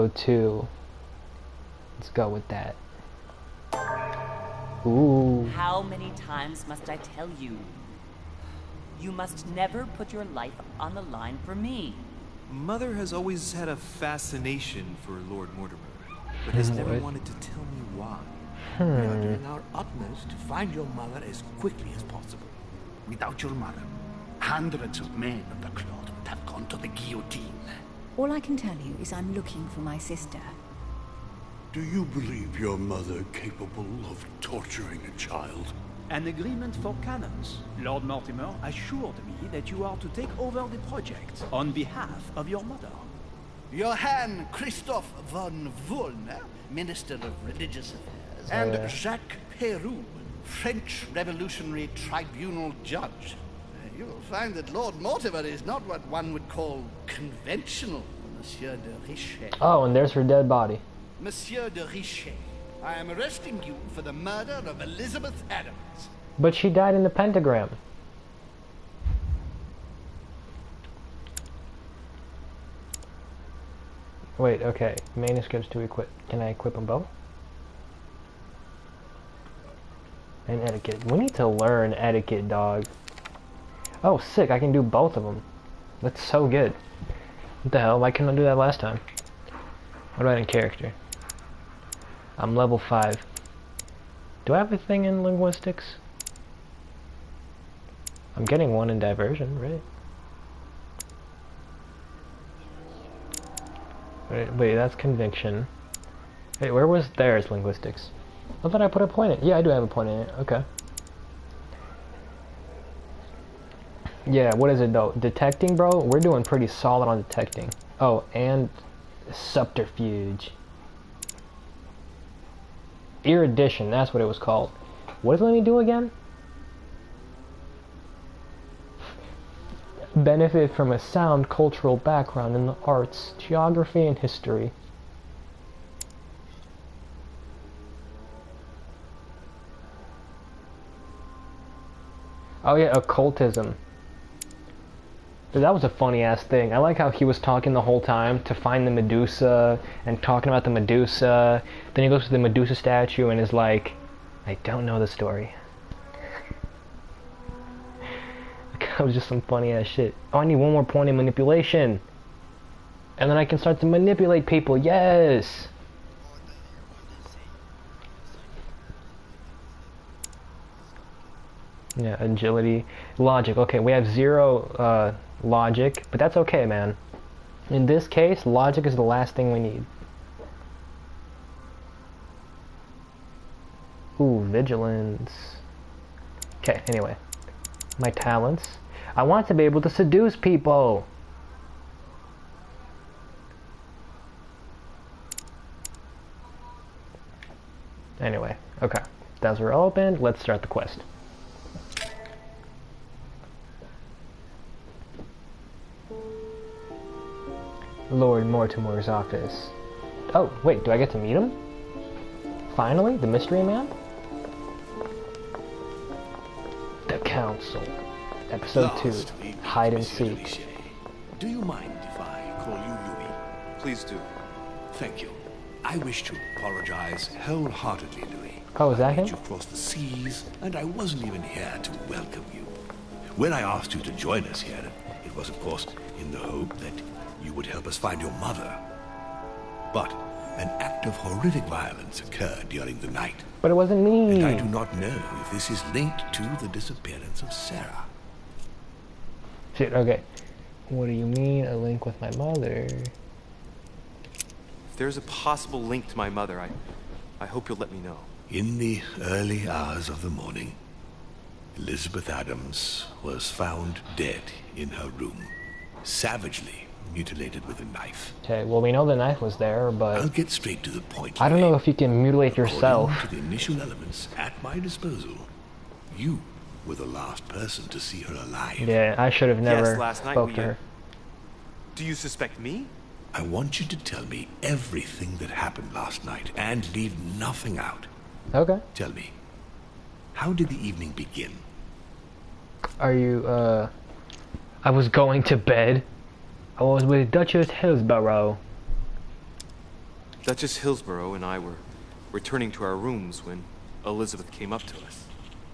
episode 2. Let's go with that. Ooh. How many times must I tell you? You must never put your life on the line for me. Mother has always had a fascination for Lord Mortimer, but has never wanted to tell me why. We are doing our utmost to find your mother as quickly as possible. Without your mother, hundreds of men of the cloth would have gone to the guillotine. All I can tell you is I'm looking for my sister. Do you believe your mother capable of torturing a child? An agreement for cannons. Lord Mortimer assured me that you are to take over the project on behalf of your mother. Johann Christoph von Wulner, Minister of Religious Affairs, and Jacques Peroux, French Revolutionary Tribunal Judge. You will find that Lord Mortimer is not what one would call conventional, Monsieur de Richet. Oh, and there's her dead body. Monsieur de Richet, I am arresting you for the murder of Elizabeth Adams. But she died in the pentagram. Wait, okay. Manuscripts to equip. Can I equip them both? And etiquette. We need to learn etiquette, dog. Oh, sick. I can do both of them. That's so good. What the hell? Why couldn't I do that last time? What about in character? I'm level 5. Do I have a thing in linguistics? I'm getting one in diversion, right? Wait, that's conviction. Wait, where was theirs linguistics? I thought I put a point in it. Yeah, I do have a point in it. Okay. Yeah, what is it though? Detecting, bro? We're doing pretty solid on detecting. Oh, and subterfuge. Erudition, that's what it was called. What does it let me do again? Benefit from a sound cultural background in the arts, geography, and history. Oh yeah, occultism. That was a funny ass thing. I like how he was talking the whole time to find the Medusa and talking about the Medusa. Then he goes to the Medusa statue and is like, I don't know the story. That was just some funny ass shit. Oh, I need one more point in manipulation. And then I can start to manipulate people. Yes! Yeah, agility. Logic. Okay, we have 0 logic, but that's okay, man. In this case, logic is the last thing we need. Ooh, vigilance. Okay, anyway. My talents. I want to be able to seduce people! Anyway, okay. Those are opened. Let's start the quest. Lord Mortimer's office. Oh, wait, do I get to meet him? Finally? The mystery man? The Council. Episode 2. Hide and Seek. Do you mind if I call you Louis? Please do. Thank you. I wish to apologize wholeheartedly, Louis. Oh, is that him? I made you cross the seas, and I wasn't even here to welcome you. When I asked you to join us here, it was, of course, in the hope that you would help us find your mother. But an act of horrific violence occurred during the night. But it wasn't me. And I do not know if this is linked to the disappearance of Sarah. Shit, okay. What do you mean, a link with my mother? If there's a possible link to my mother, I hope you'll let me know. In the early hours of the morning, Elizabeth Adams was found dead in her room, savagely mutilated with a knife. Okay, well we know the knife was there, but I'll get straight to the point. I don't know if you can mutilate yourself. According to the initial elements at my disposal, you were the last person to see her alive. Yeah, I should have never Yes, last night spoke to her. Do you suspect me? I want you to tell me everything that happened last night and leave nothing out. Okay. Tell me, how did the evening begin? Are you, I was going to bed. I was with Duchess Hillsborough. Duchess Hillsborough and I were returning to our rooms when Elizabeth came up to us.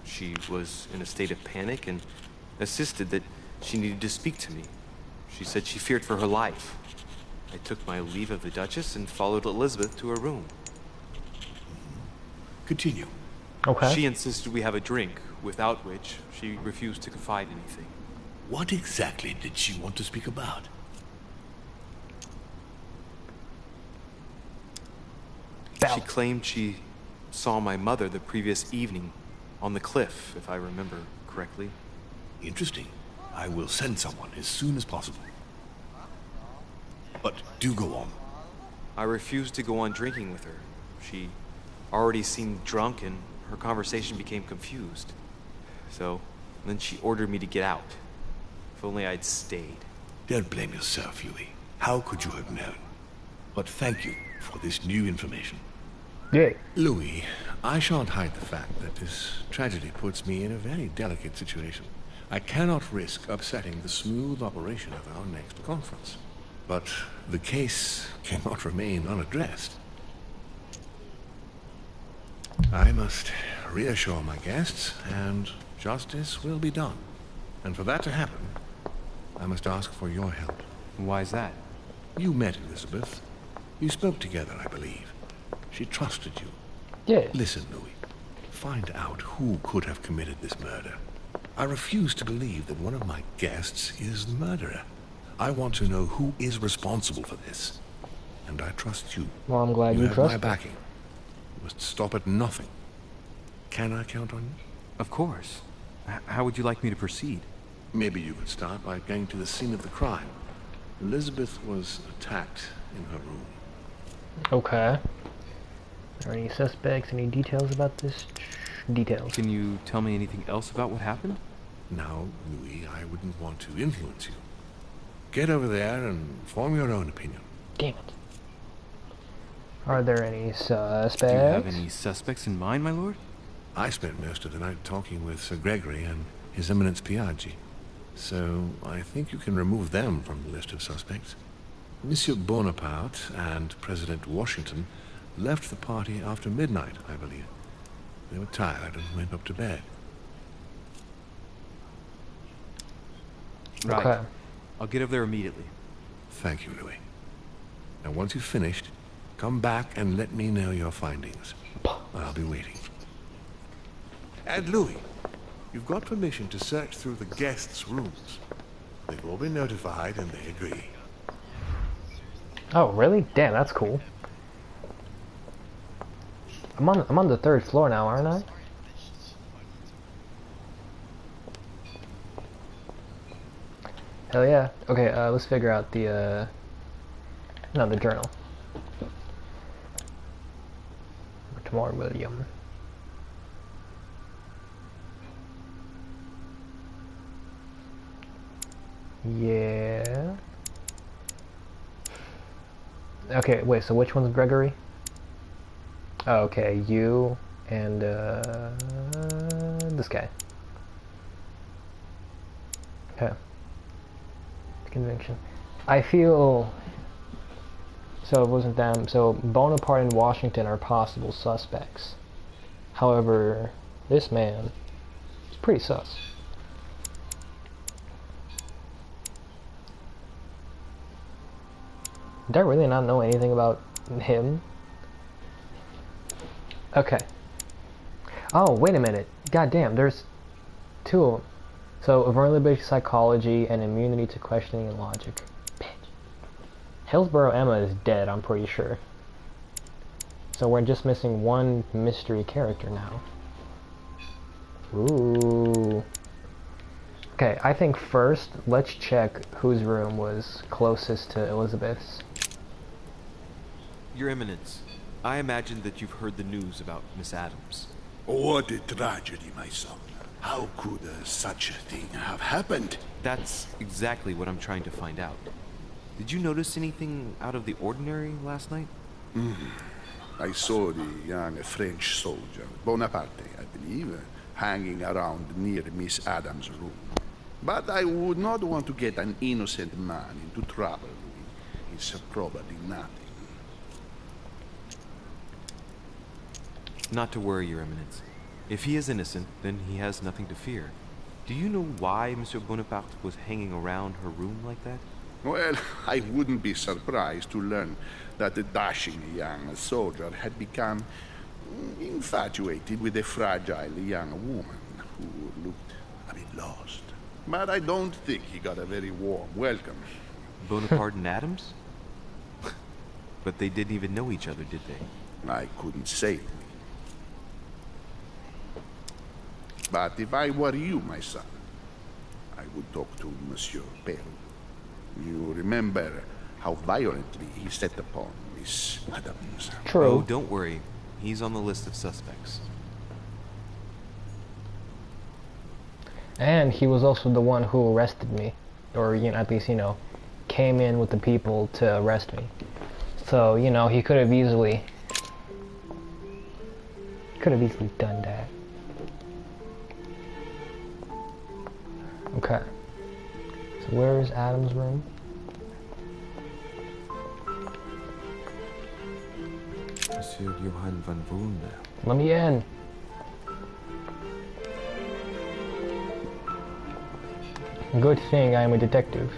She was in a state of panic and insisted that she needed to speak to me. She said she feared for her life. I took my leave of the Duchess and followed Elizabeth to her room. Continue. Okay. She insisted we have a drink, without which she refused to confide anything. What exactly did she want to speak about? She claimed she saw my mother the previous evening on the cliff, if I remember correctly. Interesting. I will send someone as soon as possible. But do go on. I refused to go on drinking with her. She already seemed drunk and her conversation became confused. So, then she ordered me to get out. If only I'd stayed. Don't blame yourself, Louis. How could you have known? But thank you for this new information. Yeah. Louis, I shan't hide the fact that this tragedy puts me in a very delicate situation. I cannot risk upsetting the smooth operation of our next conference. But the case cannot remain unaddressed. I must reassure my guests, and justice will be done. And for that to happen, I must ask for your help. Why is that? You met Elizabeth. You spoke together, I believe. She trusted you. Yeah. Listen, Louis. Find out who could have committed this murder. I refuse to believe that one of my guests is the murderer. I want to know who is responsible for this. And I trust you. Well, I'm glad you have trust my me. backing. You must stop at nothing. Can I count on you? Of course. How would you like me to proceed? Maybe you could start by going to the scene of the crime. Elizabeth was attacked in her room. Okay. Are there any suspects? Any details about this? Details. Can you tell me anything else about what happened? Now, Louis, I wouldn't want to influence you. Get over there and form your own opinion. Damn it. Are there any suspects? Do you have any suspects in mind, my lord? I spent most of the night talking with Sir Gregory and His Eminence Piaggi, so I think you can remove them from the list of suspects. Monsieur Bonaparte and President Washington left the party after midnight, I believe. They were tired and went up to bed. Right. Okay. I'll get over there immediately. Thank you, Louis. Now, once you've finished, come back and let me know your findings. I'll be waiting. And Louis, you've got permission to search through the guests' rooms. They've all been notified and they agree. Oh, really? Damn, that's cool. I'm on the 3rd floor now, aren't I? Hell yeah. Okay, let's figure out the no, the journal. Tomorrow, William. Yeah. Okay, wait, so which one's Gregory? Oh, okay, you and this guy. Okay. Conviction. I feel so it wasn't them. So Bonaparte and Washington are possible suspects. However, this man is pretty sus. Did I really not know anything about him? Okay. Oh, wait a minute. God damn, there's 2 of them. So, vulnerability to psychology and immunity to questioning and logic. Bitch. Hillsborough Emma is dead, I'm pretty sure. So we're just missing 1 mystery character now. Ooh. Okay, I think first, let's check whose room was closest to Elizabeth's. Your Eminence, I imagine that you've heard the news about Miss Adams. What a tragedy, my son. How could such a thing have happened? That's exactly what I'm trying to find out. Did you notice anything out of the ordinary last night? I saw the young French soldier, Bonaparte, I believe, hanging around near Miss Adams' room. But I would not want to get an innocent man into trouble. It's probably nothing. not to worry, Your Eminence. If he is innocent, then he has nothing to fear. Do you know why Monsieur Bonaparte was hanging around her room like that? Well, I wouldn't be surprised to learn that the dashing young soldier had become infatuated with a fragile young woman who looked a bit lost. But I don't think he got a very warm welcome. Bonaparte and Adams? But they didn't even know each other, did they? I couldn't say. But if I were you, my son, I would talk to Monsieur Perrault. You remember how violently he set upon Miss Adams. True. Oh, don't worry. He's on the list of suspects. And he was also the one who arrested me. Or, at least, came in with the people to arrest me. So, he could have easily done that. Okay. So where is Adam's room? Monsieur Johann van Vulner. Let me in. Good thing I am a detective.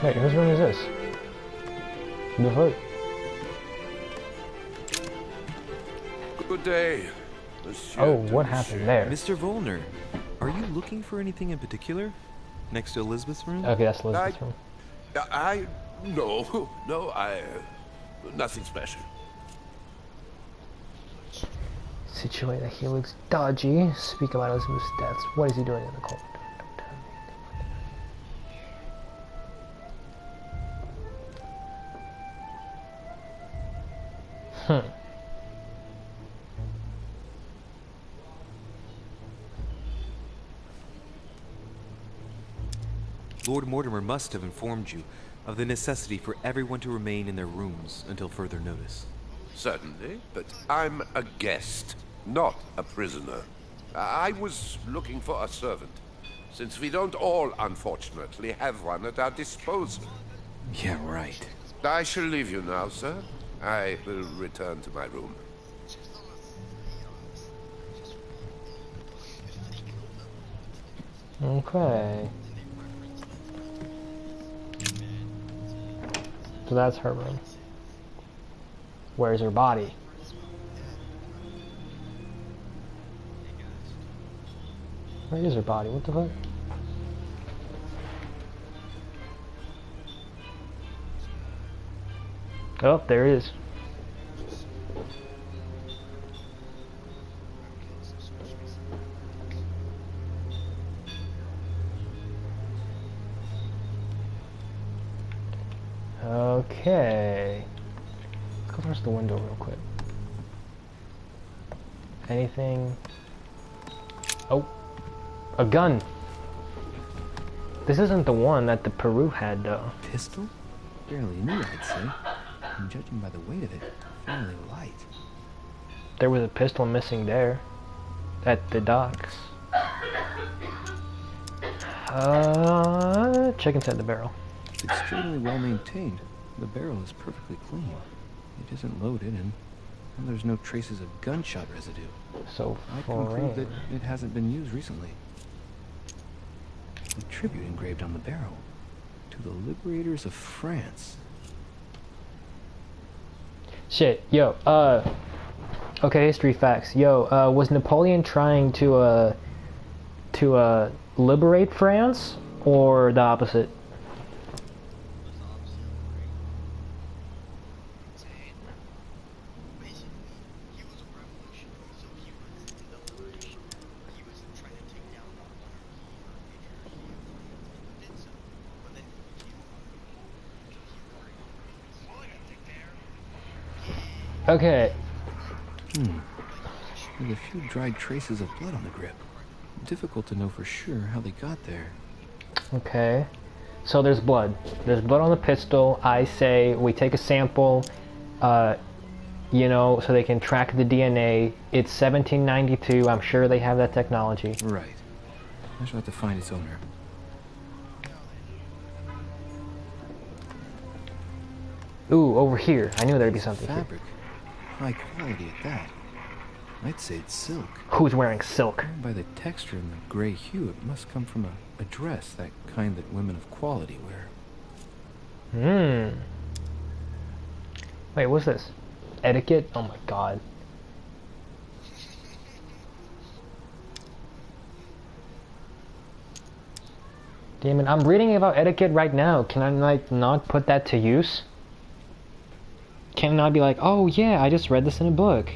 Wait, whose room is this? The fuck? Good day, Monsieur. Oh, what happened there? Mr. Vulner, are you looking for anything in particular? Next to Elizabeth's room? Okay, that's Elizabeth's room. No, nothing special. Situated, he looks dodgy. Speak about Elizabeth's deaths. What is he doing in the corridor? Don't tell me. Lord Mortimer must have informed you of the necessity for everyone to remain in their rooms until further notice. Certainly, but I'm a guest, not a prisoner. I was looking for a servant, since we don't all, unfortunately, have one at our disposal. Yeah, right. I shall leave you now, sir. I will return to my room. Okay. So that's her room. Where's her body? Where is her body? What the fuck? Oh, there it is. Okay. Let's go towards the window real quick. Anything? Oh, a gun. This isn't the one that the Peru had, though. Pistol? Barely new, I'd say. And judging by the weight of it, fairly light. There was a pistol missing there. At the docks. Check inside the barrel. It's extremely well maintained. The barrel is perfectly clean. It isn't loaded, and there's no traces of gunshot residue. So I conclude that it hasn't been used recently. A tribute engraved on the barrel to the liberators of France. Shit, yo, okay, history facts. Yo, was Napoleon trying to liberate France, or the opposite? Okay. There's a few dried traces of blood on the grip. Difficult to know for sure how they got there. Okay. So there's blood. There's blood on the pistol. I say we take a sample, you know, so they can track the DNA. It's 1792. I'm sure they have that technology. Right. I shall have to find its owner. Ooh, over here. I knew there'd be Piece of something here. fabric. High quality at that. I'd say it's silk. Who's wearing silk? And by the texture and the gray hue, it must come from a dress, that kind that women of quality wear. Wait, what's this? Etiquette? Oh my god. Damn it, I'm reading about etiquette right now. Can I, like, not put that to use? Can I not be like, oh yeah, I just read this in a book?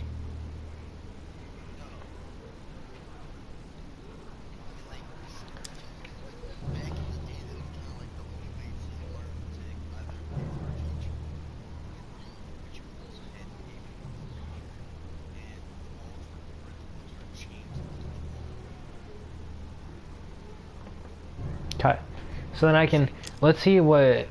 Okay. So then I can, let's see what...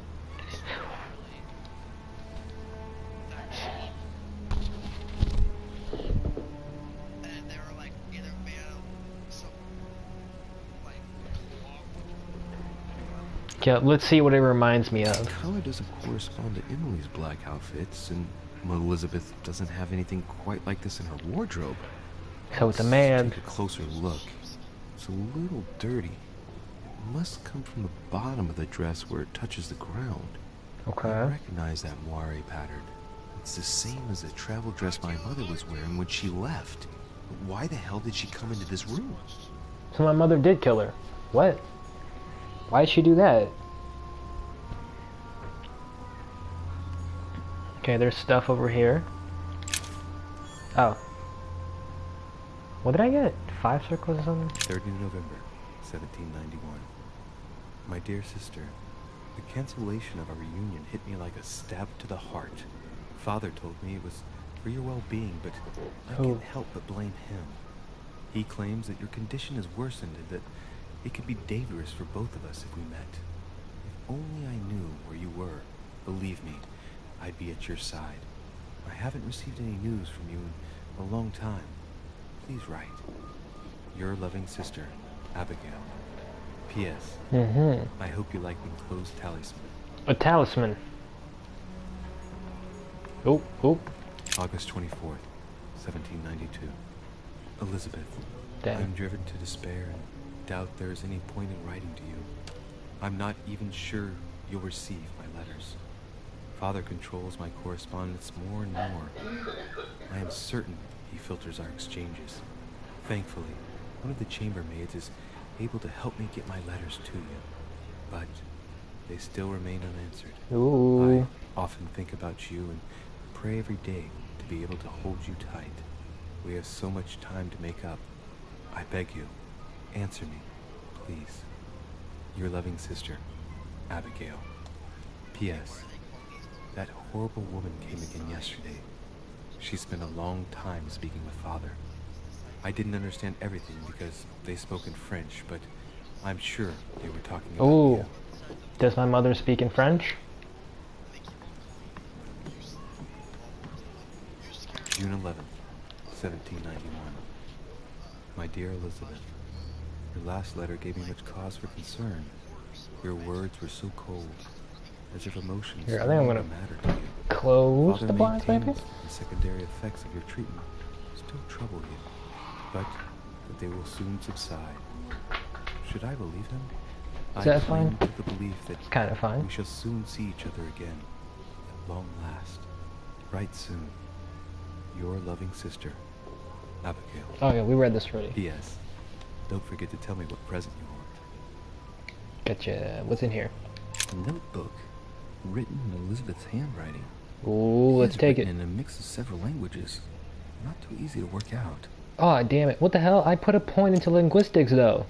Okay, let's see what it reminds me of. The color doesn't correspond to Emily's black outfits, and Elizabeth doesn't have anything quite like this in her wardrobe. So it's a man. Let's take a closer look. It's a little dirty. It must come from the bottom of the dress where it touches the ground. Okay. I recognize that moire pattern. It's the same as the travel dress my mother was wearing when she left. But why the hell did she come into this room? So my mother did kill her. What? Why'd she do that? Okay, there's stuff over here. Oh. What did I get? 5 circles or something? 3rd of November, 1791. My dear sister, the cancellation of our reunion hit me like a stab to the heart. Father told me it was for your well-being, but I can't help but blame him. He claims that your condition is worsened and that it could be dangerous for both of us if we met. If only I knew where you were, believe me, I'd be at your side. I haven't received any news from you in a long time. Please write. Your loving sister, Abigail. P.S. I hope you like the enclosed talisman. A talisman. Oh, oh. August 24th, 1792. Elizabeth, Damn. I'm driven to despair and doubt there is any point in writing to you. I'm not even sure you'll receive my letters. Father controls my correspondence more and more. I am certain he filters our exchanges. Thankfully, one of the chambermaids is able to help me get my letters to you, but they still remain unanswered. Ooh. I often think about you and pray every day to be able to hold you tight. We have so much time to make up. I beg you, answer me, please. Your loving sister, Abigail. P.S. That horrible woman came again yesterday. She spent a long time speaking with Father. I didn't understand everything because they spoke in French, but I'm sure they were talking about you. Does my mother speak in French? June 11th, 1791. My dear Elizabeth, your last letter gave me much cause for concern. Your words were so cold, as if emotions Here, I no think I'm longer gonna matter to you. close Father the blinds, maybe? maintains the secondary effects of your treatment still trouble you, but that they will soon subside. Should I believe him? Is that fine? cling to the belief that It's kind of fine. we shall soon see each other again, at long last. Right soon. Your loving sister, Abigail. Oh yeah, we read this already. P.S. Don't forget to tell me what present you want. Gotcha. What's in here? A notebook, written in Elizabeth's handwriting. Ooh, let's take it. In a mix of several languages. Not too easy to work out. Oh, damn it. What the hell? I put a point into linguistics, though.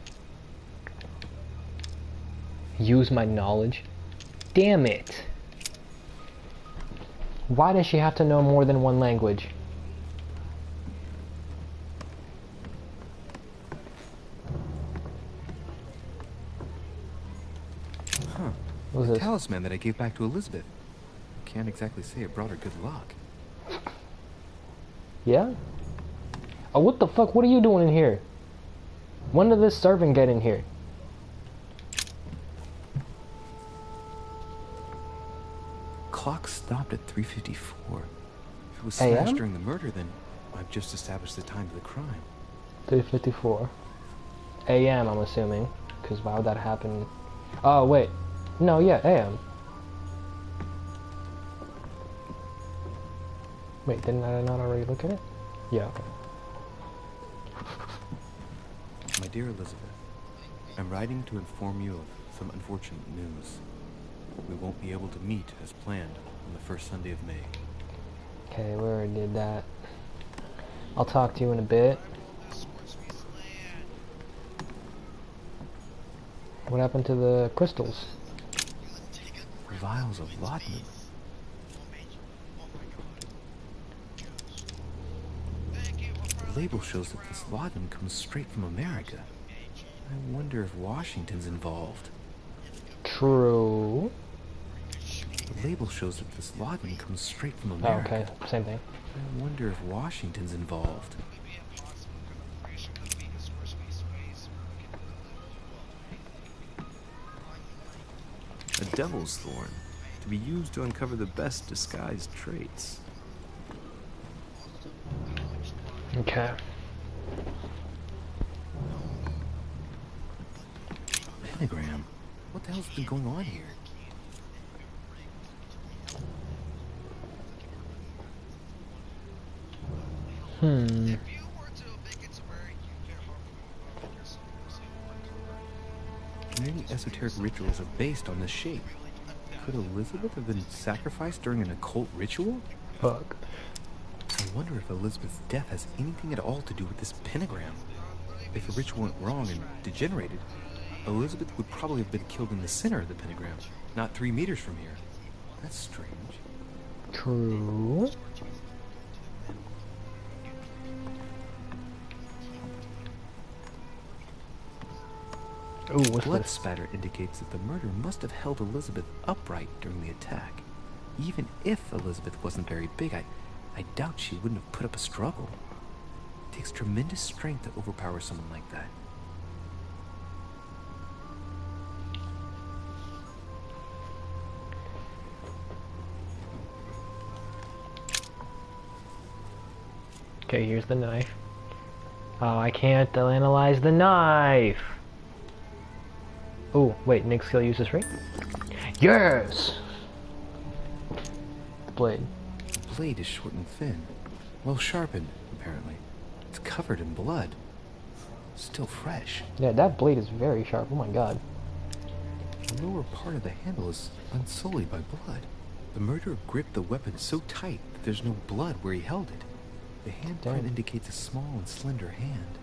Use my knowledge. Damn it. Why does she have to know more than one language? Huh. What's The this? talisman that I gave back to Elizabeth. Can't exactly say it brought her good luck. Yeah? Oh, what the fuck? What are you doing in here? When did this servant get in here? clock stopped at 3:54. If it was AM? smashed during the murder, then I've just established the time of the crime. 3:54 a.m. I'm assuming, because why would that happen? Oh wait, no, yeah, a.m. Wait, didn't I not already look at it? Yeah. Okay. My dear Elizabeth, I'm writing to inform you of some unfortunate news. We won't be able to meet as planned on the first Sunday of May. Okay, we already did that. I'll talk to you in a bit. What happened to the crystals? Vials of laudanum. The label shows that this laudanum comes straight from America. I wonder if Washington's involved. True. The label shows that this laudanum comes straight from Oh, America. okay, same thing. I wonder if Washington's involved. A devil's thorn, to be used to uncover the best disguised traits. Okay. Pentagram? What the hell's been going on here? Many esoteric rituals are based on this shape. Could Elizabeth have been sacrificed during an occult ritual? Fuck. I wonder if Elizabeth's death has anything at all to do with this pentagram. If a ritual went wrong and degenerated, Elizabeth would probably have been killed in the center of the pentagram, not 3 meters from here. That's strange. True. Ooh, what's Blood this? spatter indicates that the murder must have held Elizabeth upright during the attack. Even if Elizabeth wasn't very big, I doubt she wouldn't have put up a struggle. It takes tremendous strength to overpower someone like that. Okay, here's the knife. Oh, I can't analyze the knife! Oh, wait, Nick skill uses free? Yes! The blade. The blade is short and thin. Well sharpened, apparently. It's covered in blood. Still fresh. Yeah, that blade is very sharp. Oh my god. The lower part of the handle is unsullied by blood. The murderer gripped the weapon so tight that there's no blood where he held it. The handprint indicates a small and slender hand.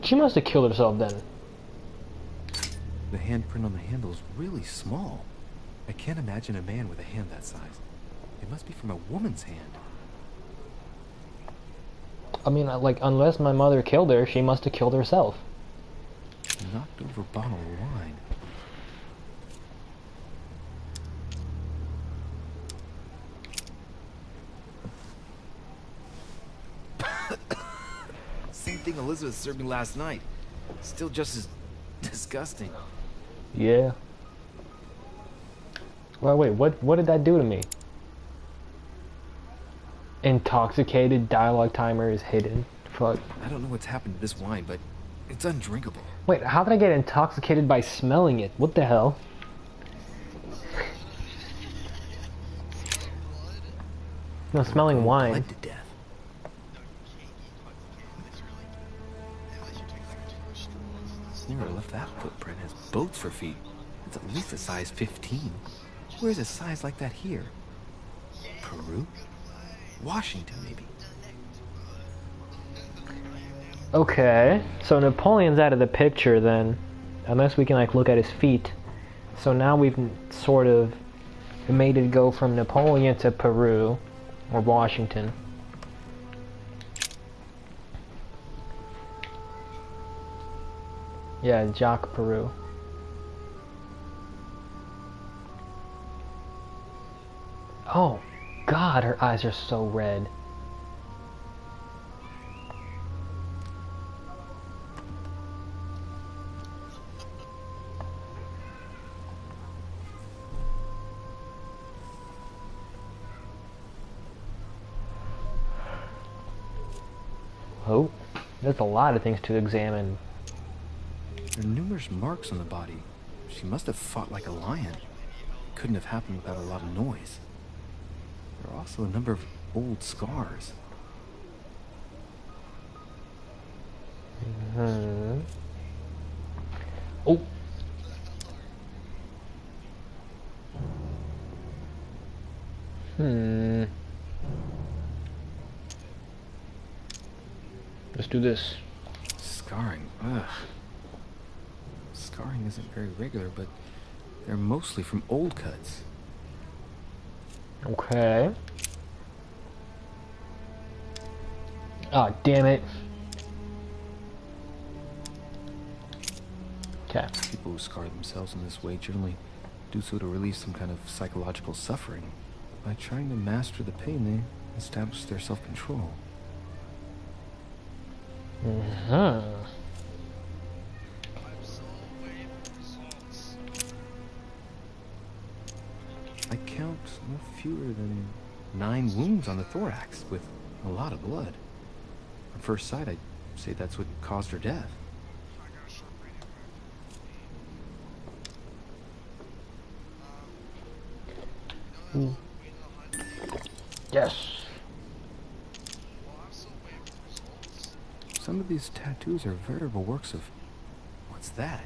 She must have killed herself then. The handprint on the handle is really small. I can't imagine a man with a hand that size. It must be from a woman's hand. I mean, like, unless my mother killed her, she must have killed herself. Knocked over bottle of wine. Same thing Elizabeth served me last night. Still just as disgusting. Yeah. Well, wait, what did that do to me? Intoxicated dialogue timer is hidden. Fuck. I don't know what's happened to this wine, but it's undrinkable. Wait, how did I get intoxicated by smelling it? What the hell? No, smelling wine. Bled to death. Whoever left that footprint has boats for feet. It's at least a size 15. Where's a size like that here? Peru? Washington, maybe. Okay, so Napoleon's out of the picture then, unless we can like look at his feet. So now we've sort of made it go from Napoleon to Peru, or Washington. Yeah, Jacques Peru. Oh, God, her eyes are so red. Oh, there's a lot of things to examine. There are numerous marks on the body. She must have fought like a lion. Couldn't have happened without a lot of noise. There are also a number of old scars. Hmm. Oh. Hmm. Let's do this. Scarring. Ugh. Scarring isn't very regular, but they're mostly from old cuts. Okay. Oh, damn it. Okay. People who scar themselves in this way generally do so to release some kind of psychological suffering. By trying to master the pain, they establish their self-control. I count no fewer than 9 wounds on the thorax, with a lot of blood. On first sight, I'd say that's what caused her death. Yes. Some of these tattoos are veritable works of... What's that?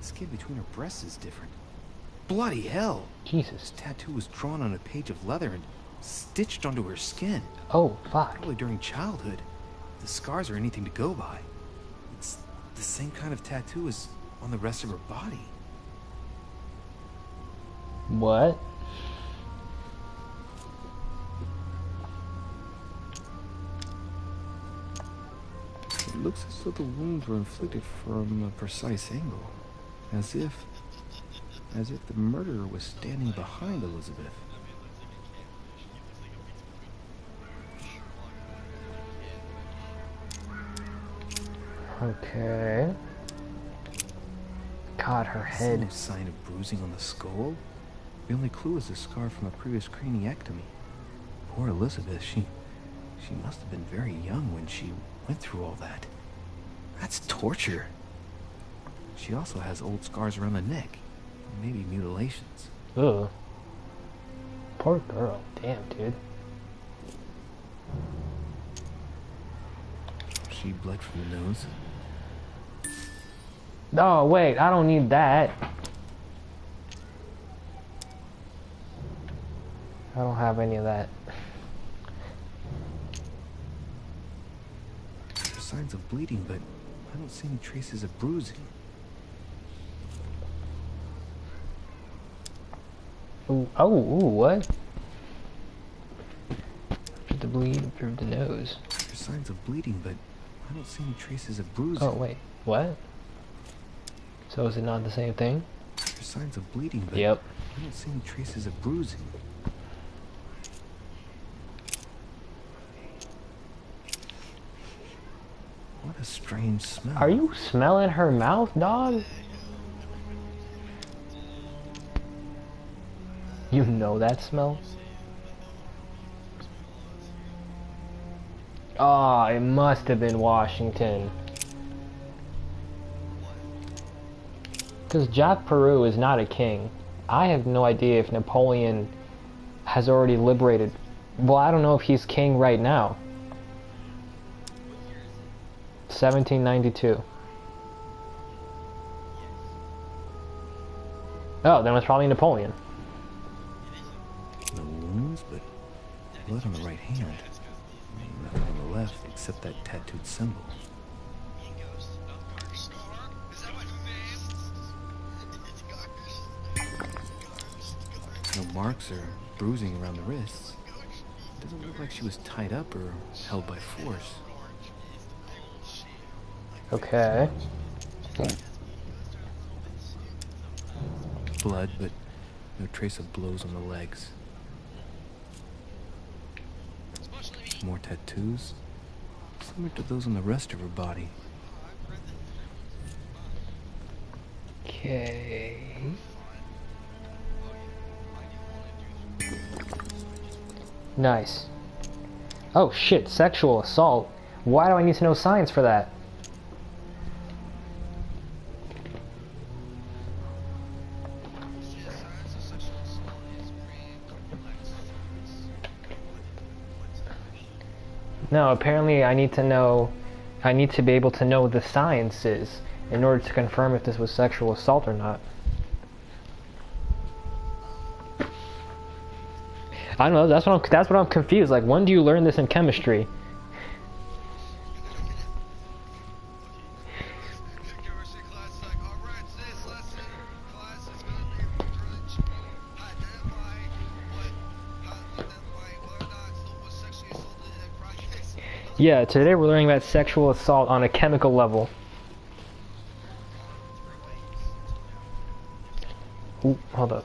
The skin between her breasts is different. Bloody hell! Jesus. This tattoo was drawn on a page of leather and stitched onto her skin. Oh, fuck. Probably during childhood. If the scars are anything to go by. It's the same kind of tattoo as on the rest of her body. What? It looks as though the wounds were inflicted from a precise angle. As if the murderer was standing behind Elizabeth. Okay. God, her head. No sign of bruising on the skull. The only clue is a scar from a previous craniectomy. Poor Elizabeth, she must have been very young when she went through all that. That's torture. She also has old scars around the neck. Maybe mutilations. Ugh. Poor girl. Damn, dude. She bled from the nose. Oh, wait. I don't need that. I don't have any of that. There's signs of bleeding, but I don't see any traces of bruising. Ooh, oh, ooh, what? After the bleed, through the nose. There's signs of bleeding, but I don't see any traces of bruising. Oh, wait. What? So is it not the same thing? There's signs of bleeding, but Yep. I don't see any traces of bruising. What a strange smell. Are you smelling her mouth, dog? You know that smell? Oh, it must have been Washington. Because Jack Peru is not a king. I have no idea if Napoleon has already liberated. Well, I don't know if he's king right now. 1792. Oh, then it's probably Napoleon. No wounds, but blood on the right hand. Nothing on the left except that tattooed symbol. No marks or bruising around the wrists. Doesn't look like she was tied up or held by force. Okay. Blood, but no trace of blows on the legs. More tattoos, similar to those on the rest of her body. Okay. Nice. Oh shit, sexual assault. Why do I need to know science for that? No, apparently I need to be able to know the sciences in order to confirm if this was sexual assault or not. I don't know, that's what I'm confused. Like, when do you learn this in chemistry? Yeah, today we're learning about sexual assault on a chemical level. Ooh, hold up.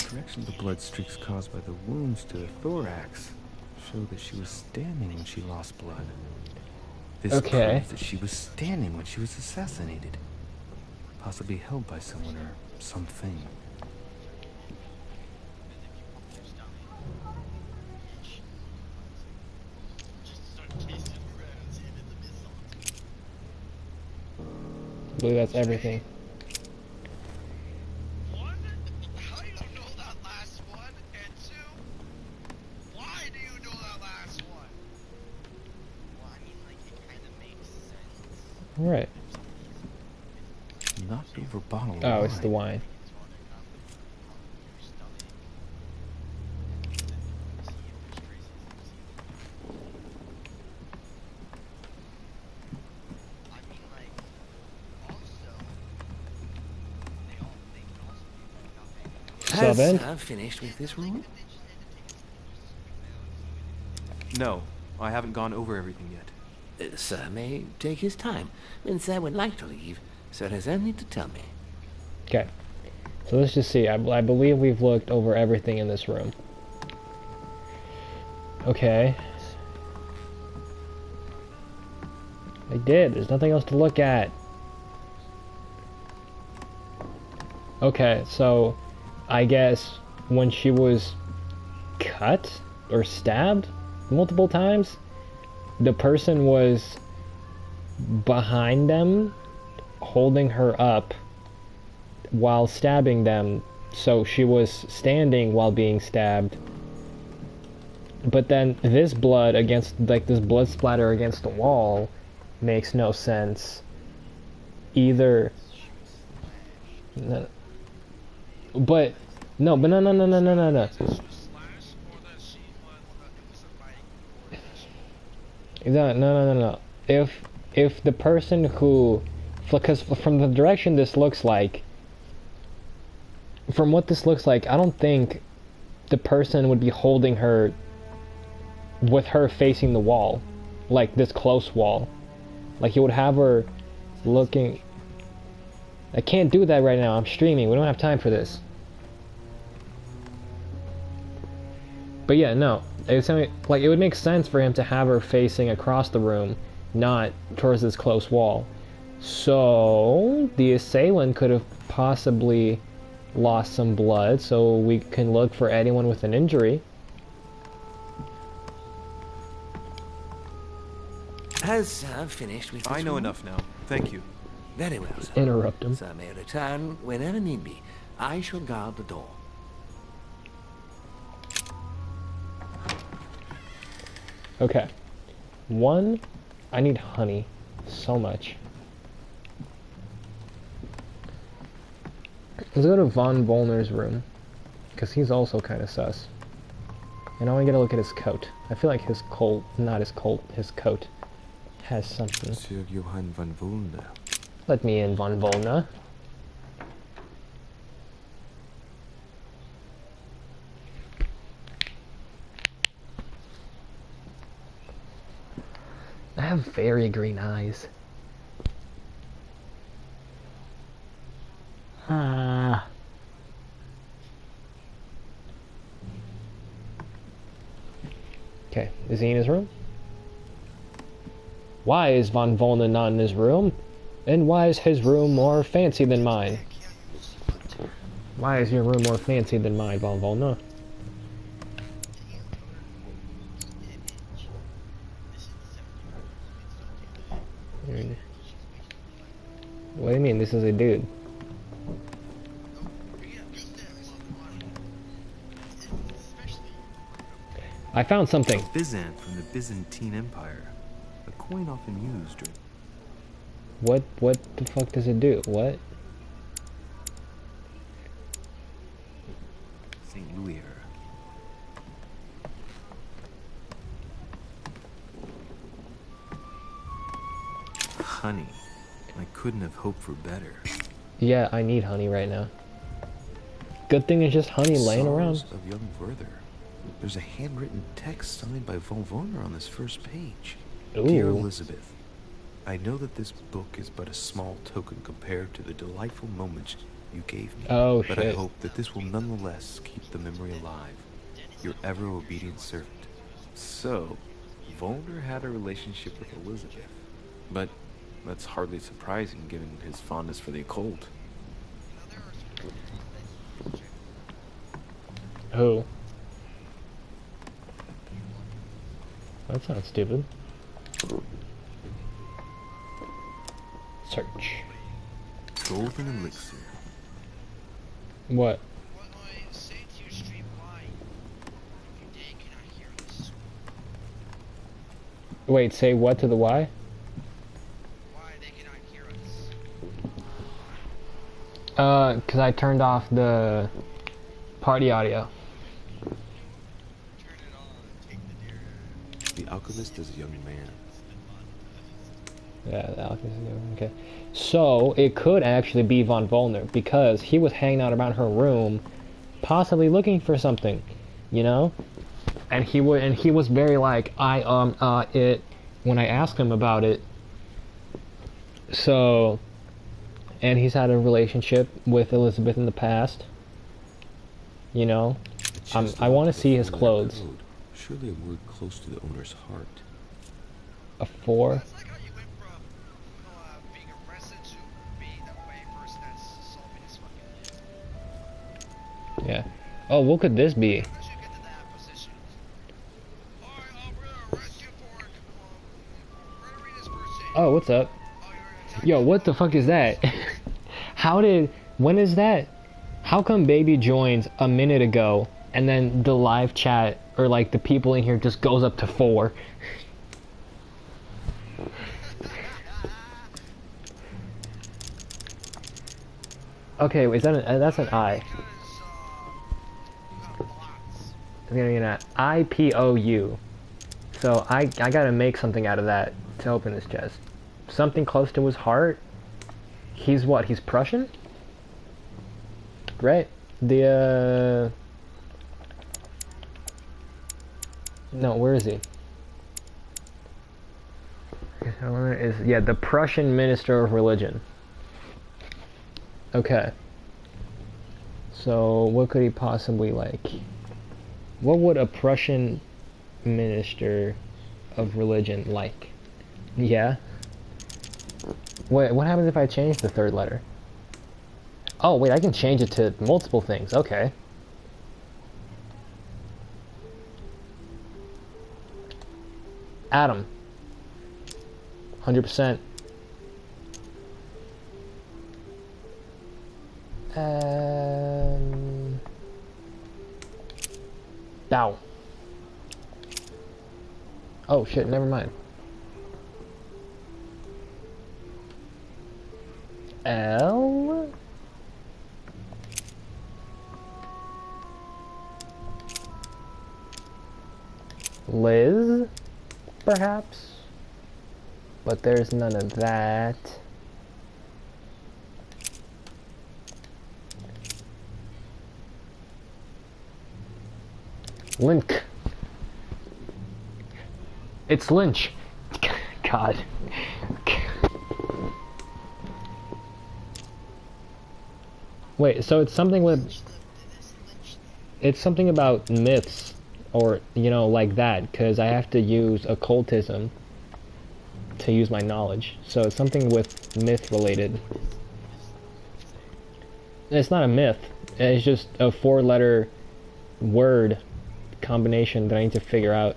Direction of the blood streaks caused by the wounds to the thorax show that she was standing when she lost blood. This proves that she was standing when she was assassinated. Possibly held by someone or something. I believe that's everything. One, how do you know that last one? And two, why do you know that last one? Well, I mean, like, it kind of makes sense. Right. Knocked over bottle of Oh, wine. it's the wine. I've finished with this room? No, I haven't gone over everything yet. Sir may take his time. When Sir would like to leave, Sir has only to tell me. Okay. So let's just see. I believe we've looked over everything in this room. Okay. I did. There's nothing else to look at. Okay, so I guess when she was cut or stabbed multiple times, the person was behind them holding her up while stabbing them, so she was standing while being stabbed. But then this blood against, like, this blood splatter against the wall makes no sense either. No. But no. No. If the person who, because from the direction this looks like, from what this looks like, I don't think the person would be holding her with her facing the wall, like this close wall. Like, you would have her looking. I can't do that right now. I'm streaming. We don't have time for this. But yeah, no. It's like, it would make sense for him to have her facing across the room, not towards this close wall. So the assailant could have possibly lost some blood, so we can look for anyone with an injury. Has Sir finished with this I know room? enough now. Thank you. Very well, sir. Interrupt him. Sir may return whenever need be. I shall guard the door. Okay. One, I need honey. So much. Let's go to Von Volner's room, because he's also kind of sus. And I want to get a look at his coat. I feel like his coat, not his coat, his coat has something. Sir Johann von Volner. Let me in, Von Volner. I have very green eyes. Okay, is he in his room? Why is Von Volna not in his room? And why is his room more fancy than mine? Why is your room more fancy than mine, Von Volna? What do you mean, this is a dude? I found something. Byzant from the Byzantine Empire. A coin often used during... What the fuck does it do? What? St. Louis era. Honey. I couldn't have hoped for better. Yeah, I need honey right now. Good thing it's just honey laying around. Sorrows of young Werther. There's a handwritten text signed by von Wohner on this first page. Ooh. Dear Elizabeth, I know that this book is but a small token compared to the delightful moments you gave me. Oh, but shit. I hope that this will nonetheless keep the memory alive. Your ever obedient servant. So, Wohner had a relationship with Elizabeth. But that's hardly surprising given his fondness for the occult. Who? That's not stupid. Search. Golden elixir. What? Wait, say what to the Y? Cause I turned off the party audio. The alchemist is a young man. Yeah, the alchemist is young, okay. So, it could actually be Von Volner, because he was hanging out around her room, possibly looking for something, you know? And he was very like, when I asked him about it. So, and he's had a relationship with Elizabeth in the past. You know? I want to see his clothes. Code. Surely a word close to the owner's heart. A 4? Yeah. Oh, what could this be? Oh, what's up? Yo, what the fuck is that? When is that? How come baby joins a minute ago and then the live chat or like the people in here just goes up to 4? Okay, is that that's an I. I'm gonna get an IPOU. So I gotta make something out of that to open this chest. Something close to his heart. He's what? He's Prussian? Right? No, where is he? Yeah, the Prussian Minister of Religion. Okay. So, what could he possibly like? What would a Prussian Minister of Religion like? Yeah? Wait, what happens if I change the third letter? Oh, wait, I can change it to multiple things. Okay. Adam. 100%. Bow. Oh shit, never mind. L? Liz? Perhaps? But there's none of that. Link. It's Lynch. God. Wait, so it's something with... It's something about myths or you know, like that, because I have to use occultism to use my knowledge. So it's something with myth related. It's not a myth. It's just a 4-letter word combination that I need to figure out.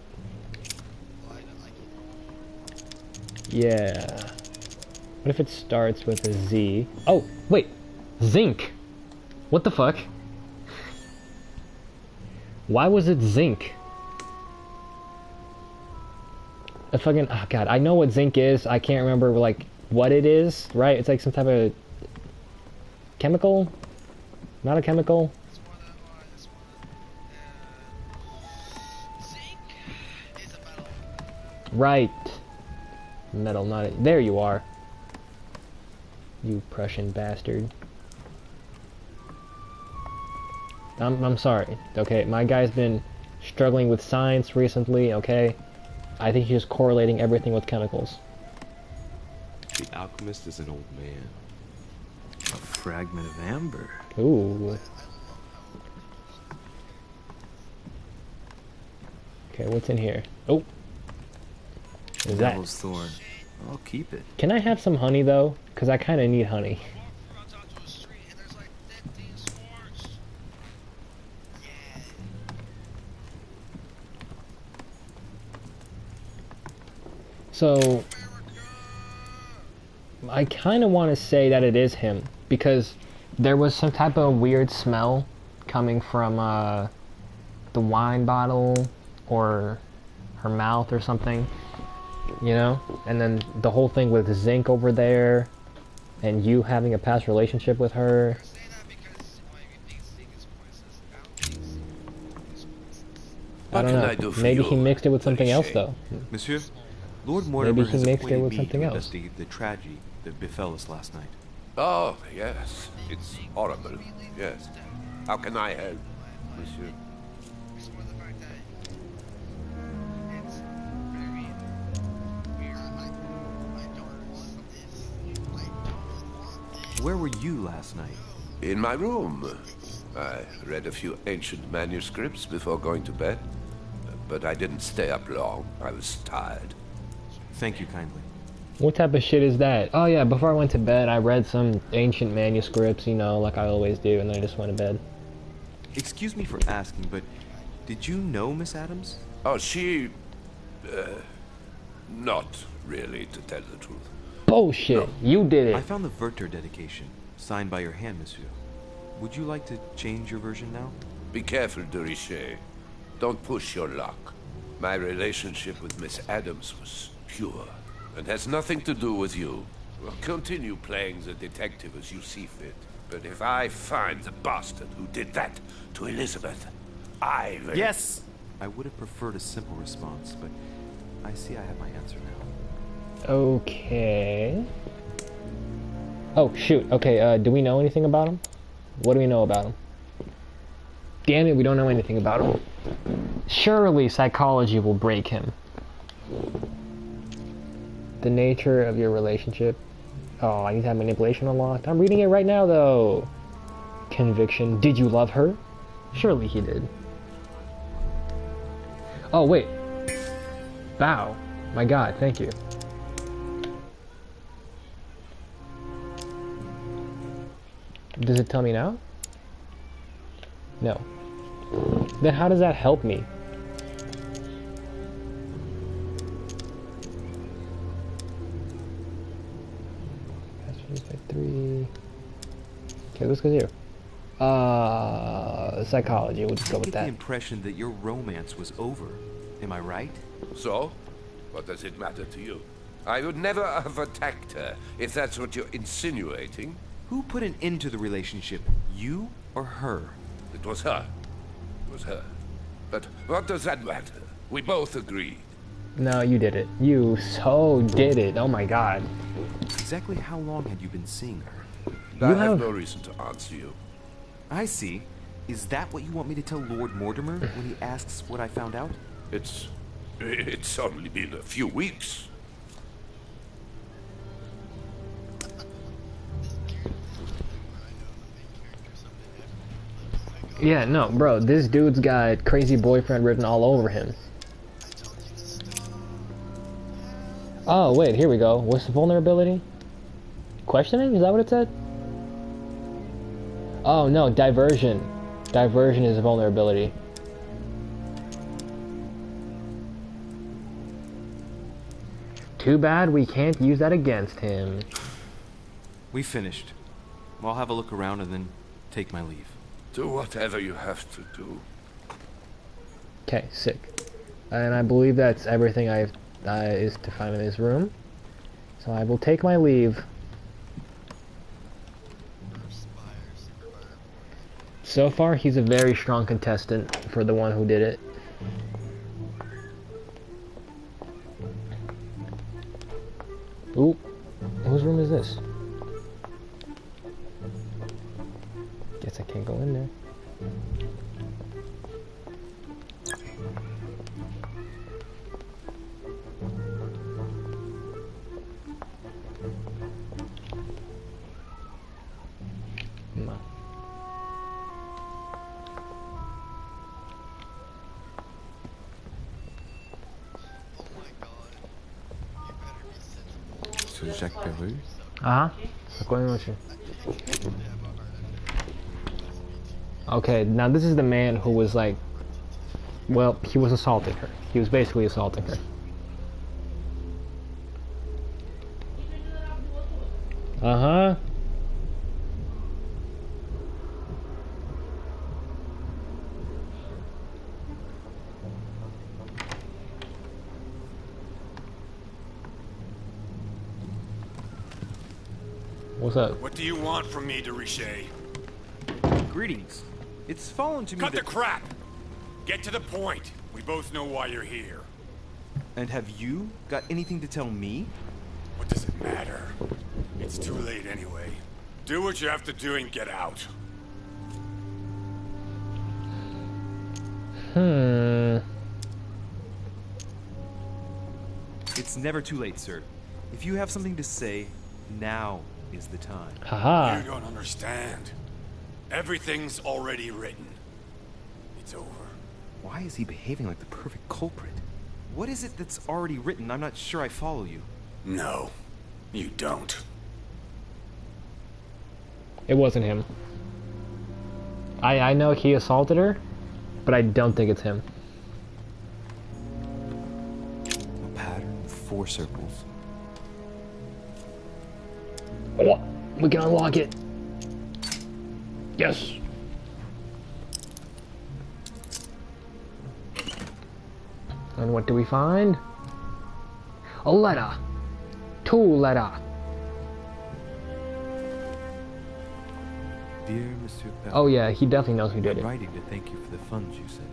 Yeah. What if it starts with a Z? Oh, wait. Zinc. What the fuck? Why was it zinc? A fucking, oh god, I know what zinc is. I can't remember like what it is, right? It's like some type of chemical? Not a chemical? Right. Metal, not it. There you are. You Prussian bastard. I'm sorry. Okay, my guy's been struggling with science recently, okay? I think he's correlating everything with chemicals. The alchemist is an old man. A fragment of amber. Ooh. Okay, what's in here? Oh. What is that? Devil's thorn. I'll keep it. Can I have some honey though? Because I kind of need honey. So, I kind of want to say that it is him, because there was some type of weird smell coming from the wine bottle or her mouth or something, you know? And then the whole thing with zinc over there, and you having a past relationship with her. I don't know. Maybe he mixed it with something else though. Monsieur, Lord Mortimer has mixed it appointed with me something to else. investigate the tragedy that befell us last night. Oh, yes. It's horrible. Yes. How can I help, monsieur? Where were you last night? In my room. I read a few ancient manuscripts before going to bed. But I didn't stay up long. I was tired. Thank you kindly. What type of shit is that? Oh yeah, before I went to bed, I read some ancient manuscripts, you know, like I always do, and then I just went to bed. Excuse me for asking, but did you know Miss Adams? Oh, she... not really, to tell the truth. Bullshit! No. You did it! I found the Werther dedication, signed by your hand, monsieur. Would you like to change your version now? Be careful, de Richet. Don't push your luck. My relationship with Miss Adams was pure, and has nothing to do with you. Well, continue playing the detective as you see fit. But if I find the bastard who did that to Elizabeth, I will... Yes! I would have preferred a simple response, but I see I have my answer now. Okay. Oh, shoot. Okay, do we know anything about him? What do we know about him? Damn it, we don't know anything about him. Surely psychology will break him. The nature of your relationship. Oh, I need to have manipulation unlocked. I'm reading it right now, though. Conviction. Did you love her? Surely he did. Oh, wait. Bow. My god, thank you. Does it tell me now? No. Then how does that help me? By 3. Okay, let's go here. Psychology. We'll just go with that. I get the impression that your romance was over. Am I right? So? What does it matter to you? I would never have attacked her, if that's what you're insinuating. Who put an end to the relationship? You or her? It was her. It was her. But what does that matter? We both agreed. No, you did it. You so did it. Oh my god. Exactly how long had you been seeing her? I have no reason to answer you. I see. Is that what you want me to tell Lord Mortimer when he asks what I found out? It's only been a few weeks. Yeah, no, bro, this dude's got crazy boyfriend written all over him. Oh, wait, here we go. What's the vulnerability? Questioning? Is that what it said? Oh, no, diversion. Diversion is a vulnerability. Too bad we can't use that against him. We finished. I'll have a look around and then take my leave. Do whatever you have to do. Okay, sick. And I believe that's everything is to find in this room. So I will take my leave. So far, he's a very strong contestant for the one who did it. Ooh, whose room is this? Guess I can't go in there. No. Monsieur Jacques Perru? Uh-huh. What's going on with you? Okay, now this is the man who was like, well, he was assaulting her. He was basically assaulting her. Uh-huh. What's up? What do you want from me, de Richet? Greetings. It's fallen to me Cut that... the crap! Get to the point. We both know why you're here. And have you got anything to tell me? What does it matter? It's too late anyway. Do what you have to do and get out. It's never too late, sir. If you have something to say, now is the time. Haha. You don't understand. Everything's already written. It's over. Why is he behaving like the perfect culprit? What is it that's already written? I'm not sure I follow you. No, you don't. It wasn't him. I know he assaulted her, but I don't think it's him. A pattern with 4 circles. Oh, we can unlock it. Yes. And what do we find? A letter. 2 letter. Dear Monsieur Perrin, Oh yeah, he definitely knows who did I'm it. writing to thank you for the funds you sent.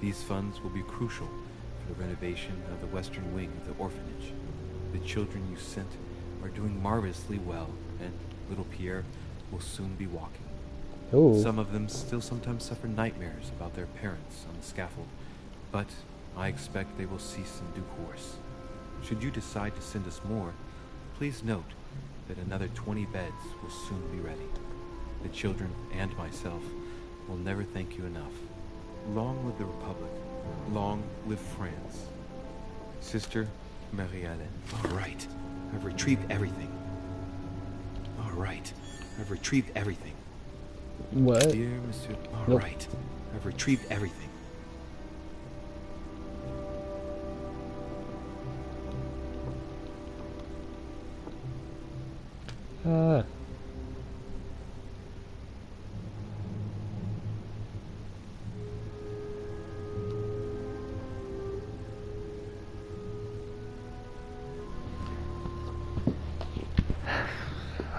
These funds will be crucial for the renovation of the western wing of the orphanage. The children you sent are doing marvelously well, and little Pierre will soon be walking. Ooh. Some of them still sometimes suffer nightmares about their parents on the scaffold, but I expect they will cease in due course. Should you decide to send us more, please note that another 20 beds will soon be ready. The children and myself will never thank you enough. Long live the Republic. Long live France. Sister Marie-Hélène. All right. I've retrieved everything. All right. I've retrieved everything. What? Dear Monsieur... All right. I've retrieved everything.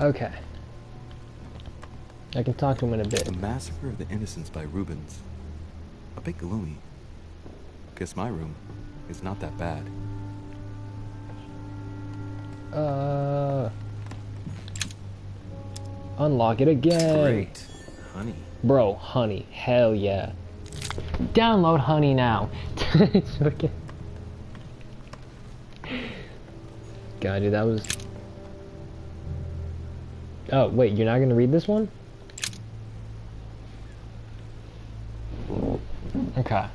Okay. I can talk to him in a bit. The Massacre of the Innocents by Rubens. A bit gloomy. Guess my room is not that bad. Unlock it again. Great. Honey. Bro, honey. Hell yeah. Download honey now. It's okay. God, dude, that was... Oh, wait, you're not gonna read this one? Okay.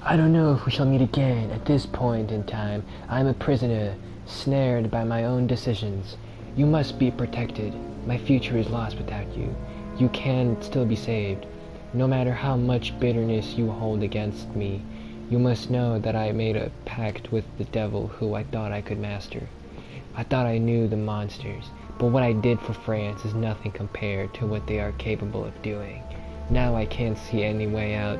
I don't know if we shall meet again. At this point in time, I am a prisoner, snared by my own decisions. You must be protected. My future is lost without you. You can still be saved. No matter how much bitterness you hold against me, you must know that I made a pact with the devil who I thought I could master. I thought I knew the monsters, but what I did for France is nothing compared to what they are capable of doing. Now I can't see any way out.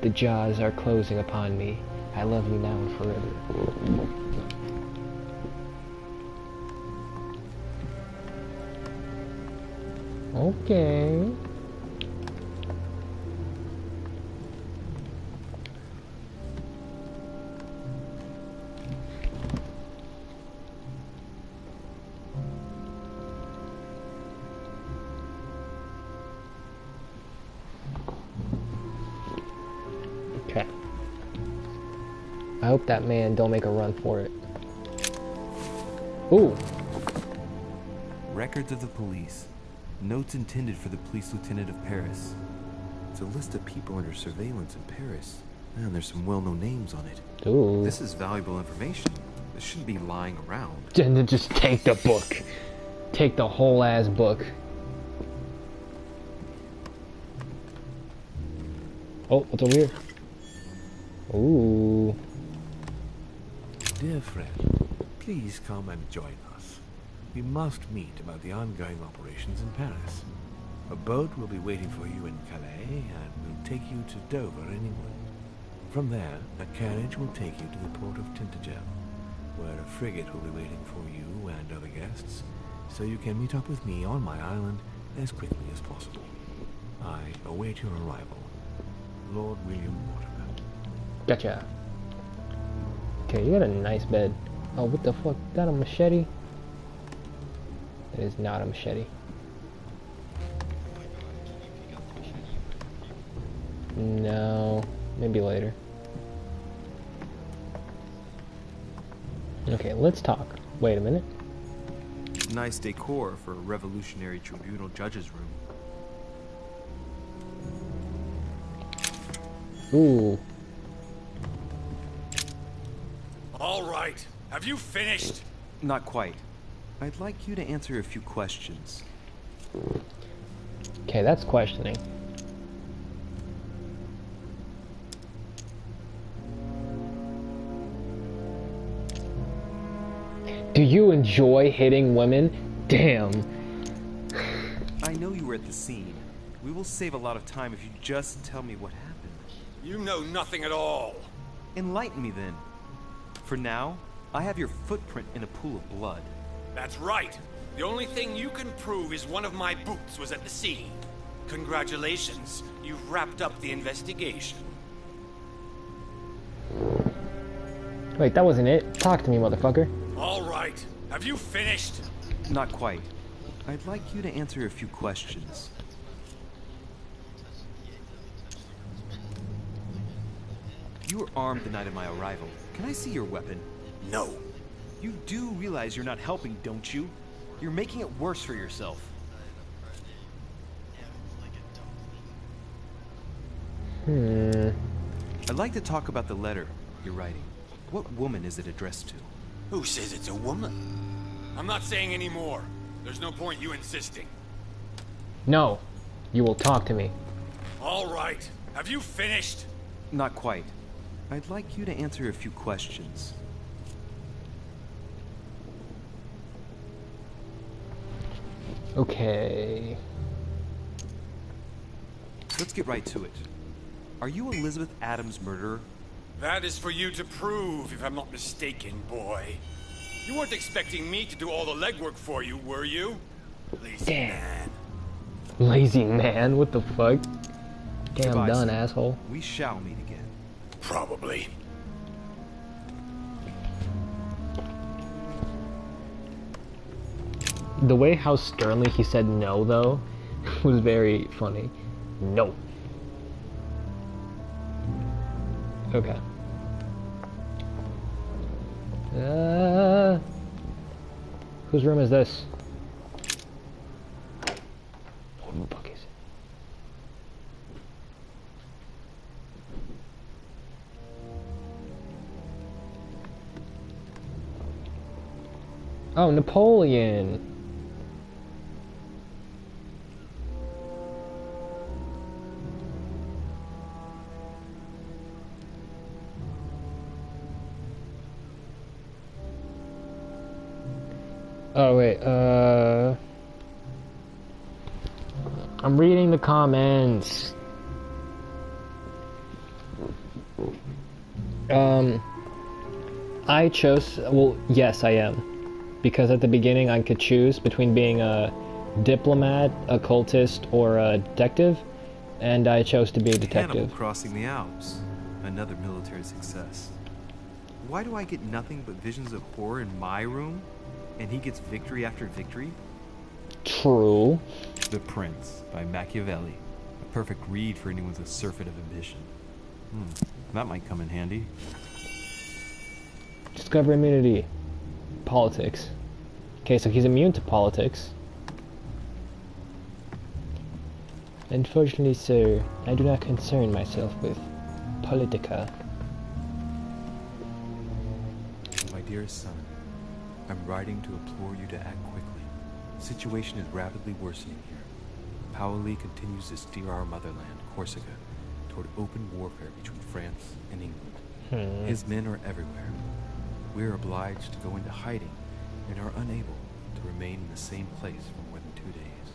The jaws are closing upon me. I love you now and forever. Okay. Okay. I hope that man don't make a run for it. Ooh. Records of the police. Notes intended for the police lieutenant of Paris. It's a list of people under surveillance in Paris. And there's some well-known names on it. Ooh. This is valuable information. This shouldn't be lying around. Then just take the book. Take the whole ass book. Oh, what's over here? Ooh. Dear friend, please come and join us. We must meet about the ongoing operations in Paris. A boat will be waiting for you in Calais and will take you to Dover in England. From there, a carriage will take you to the port of Tintagel, where a frigate will be waiting for you and other guests, so you can meet up with me on my island as quickly as possible. I await your arrival. Lord William Mortimer. Gotcha. Okay, you got a nice bed. Oh, what the fuck? Is that a machete? It is not a machete. No, maybe later. Okay, let's talk. Wait a minute. Nice decor for a revolutionary tribunal judge's room. Ooh. All right. Have you finished? Not quite. I'd like you to answer a few questions. Okay, that's questioning. Do you enjoy hitting women? Damn. I know you were at the scene. We will save a lot of time if you just tell me what happened. You know nothing at all. Enlighten me then. For now, I have your footprint in a pool of blood. That's right. The only thing you can prove is one of my boots was at the scene. Congratulations, you've wrapped up the investigation. Wait, that wasn't it. Talk to me, motherfucker. All right. Have you finished? Not quite. I'd like you to answer a few questions. You were armed the night of my arrival. Can I see your weapon? No. You do realize you're not helping, don't you? You're making it worse for yourself. I'd like to talk about the letter you're writing. What woman is it addressed to? Who says it's a woman? I'm not saying any more. There's no point you insisting. No. You will talk to me. All right. Have you finished? Not quite. I'd like you to answer a few questions. Okay. Let's get right to it. Are you Elizabeth Adams' murderer? That is for you to prove, if I'm not mistaken, boy. You weren't expecting me to do all the legwork for you, were you? Lazy man. Lazy man? What the fuck? Damn Goodbye, done, son. asshole. We shall meet again. Probably. The way how sternly he said no, though, was very funny. No. Okay. Whose room is this? Who the fuck is Oh, Napoleon. Oh wait, I'm reading the comments. I chose, well, yes, I am. Because at the beginning I could choose between being a diplomat, a cultist, or a detective, and I chose to be a detective. Hannibal crossing the Alps. Another military success. Why do I get nothing but visions of horror in my room? And he gets victory after victory? True. The Prince by Machiavelli. A perfect read for anyone with a surfeit of ambition. That might come in handy. Discover immunity. Politics. Okay, so he's immune to politics. Unfortunately, sir, I do not concern myself with politica. My dearest son, I'm writing to implore you to act quickly. The situation is rapidly worsening here. Paoli continues to steer our motherland, Corsica, toward open warfare between France and England. His men are everywhere. We are obliged to go into hiding and are unable to remain in the same place for more than 2 days.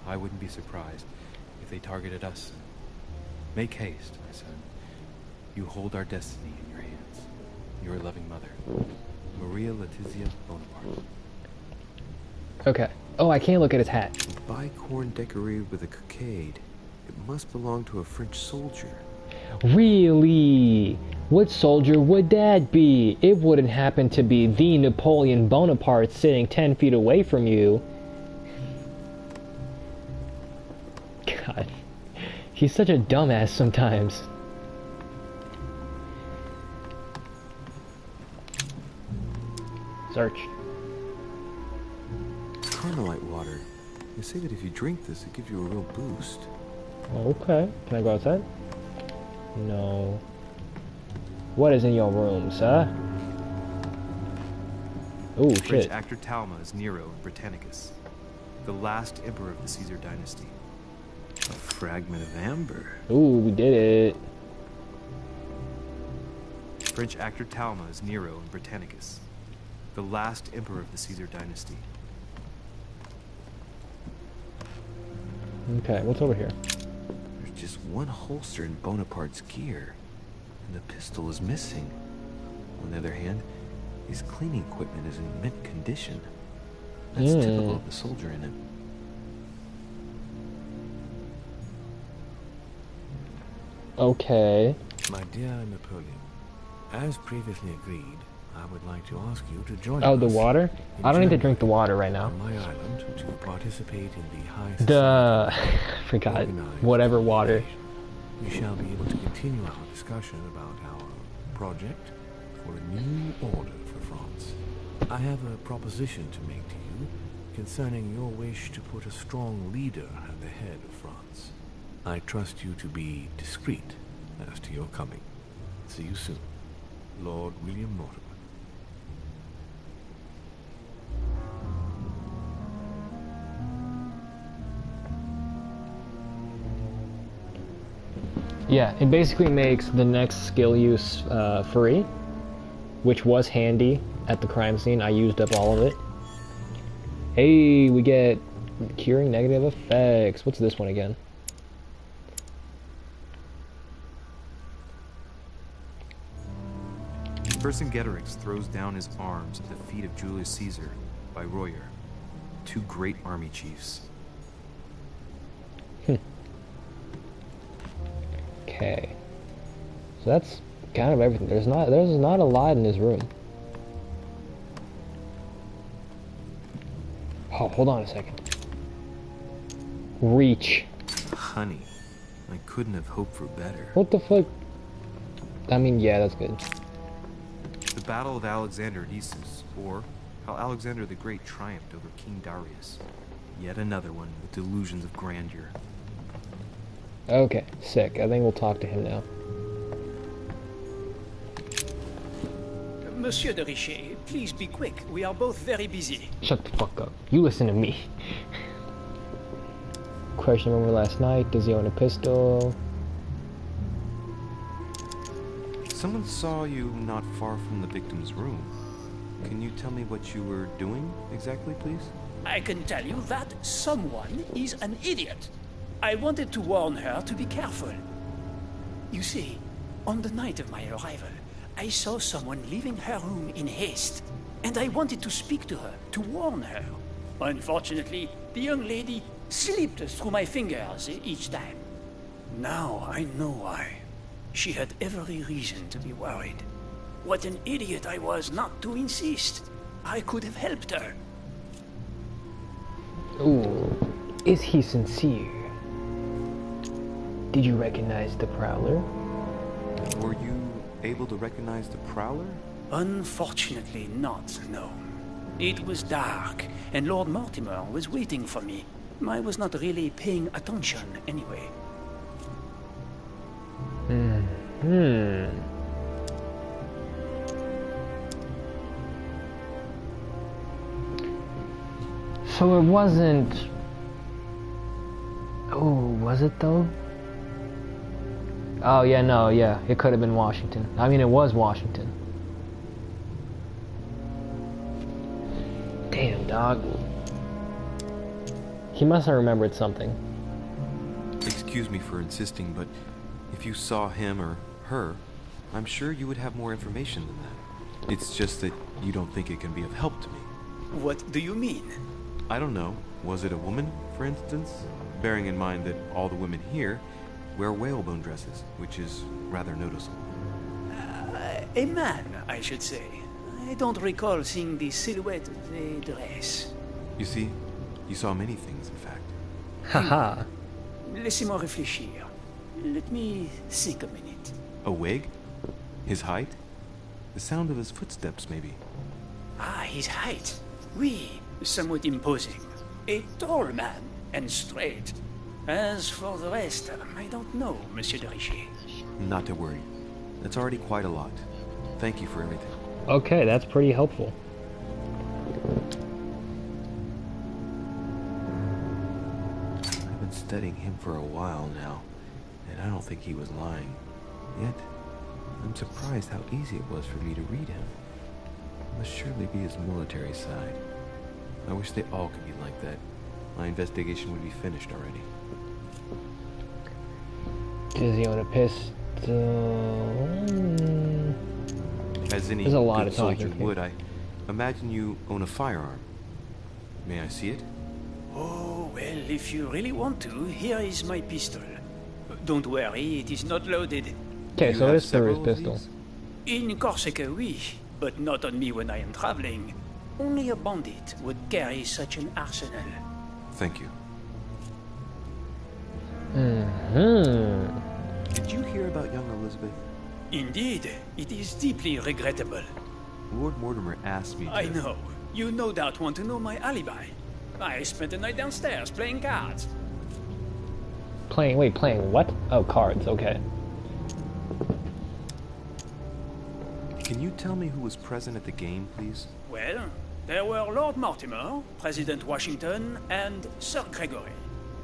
I wouldn't be surprised if they targeted us. Make haste, my son. You hold our destiny in your hands. Your loving mother, Maria Letizia Bonaparte. Okay. Oh, I can't look at his hat. Bicorn decorated with a cockade. It must belong to a French soldier. Really? What soldier would that be? It wouldn't happen to be the Napoleon Bonaparte sitting 10 feet away from you. God. He's such a dumbass sometimes. Search. Carmelite water. They say that if you drink this, it gives you a real boost. Okay. Can I go outside? No. What is in your room, sir? Oh, French shit. actor Talma is Nero in Britannicus, the last emperor of the Caesar dynasty. A fragment of amber. Ooh, we did it. French actor Talma is Nero in Britannicus, the last emperor of the Caesar dynasty. Okay, what's over here? There's just one holster in Bonaparte's gear, and the pistol is missing. On the other hand, his cleaning equipment is in mint condition. That's typical of the soldier in him. Okay. My dear Napoleon, as previously agreed, I would like to ask you to join Oh, us the water? I don't need to drink the water right now. on my island to participate in the high Duh. society Forgot. organized Whatever water. We shall be able to continue our discussion about our project for a new order for France. I have a proposition to make to you concerning your wish to put a strong leader at the head of France. I trust you to be discreet as to your coming. See you soon. Lord William Mortimer. Yeah, it basically makes the next skill use free, which was handy at the crime scene. I used up all of it. Hey, we get curing negative effects. What's this one again? Vercingetorix throws down his arms at the feet of Julius Caesar by Royer, two great army chiefs. Okay. So that's kind of everything. There's not a lot in this room. Oh, hold on a second. Reach. Honey, I couldn't have hoped for better. What the fuck? I mean, yeah, that's good. The Battle of Alexander at Issus, or how Alexander the Great triumphed over King Darius. Yet another one with delusions of grandeur. Okay, sick. I think we'll talk to him now. Monsieur de Richet, please be quick. We are both very busy. Shut the fuck up. You listen to me. Question remember last night. Does he own a pistol? Someone saw you not far from the victim's room. Can you tell me what you were doing exactly, please? I can tell you that someone is an idiot. I wanted to warn her to be careful. You see, on the night of my arrival, I saw someone leaving her room in haste, and I wanted to speak to her, to warn her. Unfortunately, the young lady slipped through my fingers each time. Now I know why. She had every reason to be worried. What an idiot I was not to insist. I could have helped her. Ooh, is he sincere? Did you recognize the Prowler? Were you able to recognize the Prowler? Unfortunately not, no. It was dark, and Lord Mortimer was waiting for me. I was not really paying attention anyway. So it wasn't... Oh, was it though? Oh yeah, no, yeah. It could have been Washington. I mean, it was Washington. Damn, dog. He must have remembered something. Excuse me for insisting, but if you saw him or her, I'm sure you would have more information than that. It's just that you don't think it can be of help to me. What do you mean? I don't know. Was it a woman, for instance? Bearing in mind that all the women here wear whalebone dresses, which is rather noticeable. A man, I should say. I don't recall seeing the silhouette of the dress. You see, you saw many things, in fact. Haha. Laissez-moi réfléchir. Let me think a minute. A wig? His height? The sound of his footsteps, maybe. Ah, his height. Oui, somewhat imposing. A tall man, and straight. As for the rest, I don't know, Monsieur de Richet. Not to worry. That's already quite a lot. Thank you for everything. Okay, that's pretty helpful. I've been studying him for a while now, and I don't think he was lying. Yet, I'm surprised how easy it was for me to read him. It must surely be his military side. I wish they all could be like that. My investigation would be finished already. Does he own a pistol? As any There's a lot good of talking soldier here. would, I imagine you own a firearm. May I see it? Oh, well, if you really want to, here is my pistol. Don't worry, it is not loaded. Okay, so this through his pistol. In Corsica, oui, but not on me when I am traveling. Only a bandit would carry such an arsenal. Thank you. Mm-hmm. Did you hear about young Elizabeth? Indeed, it is deeply regrettable. Lord Mortimer asked me to... I know. You no doubt want to know my alibi. I spent the night downstairs playing cards. Playing what? Oh, cards, okay. Can you tell me who was present at the game, please? Well, there were Lord Mortimer, President Washington, and Sir Gregory.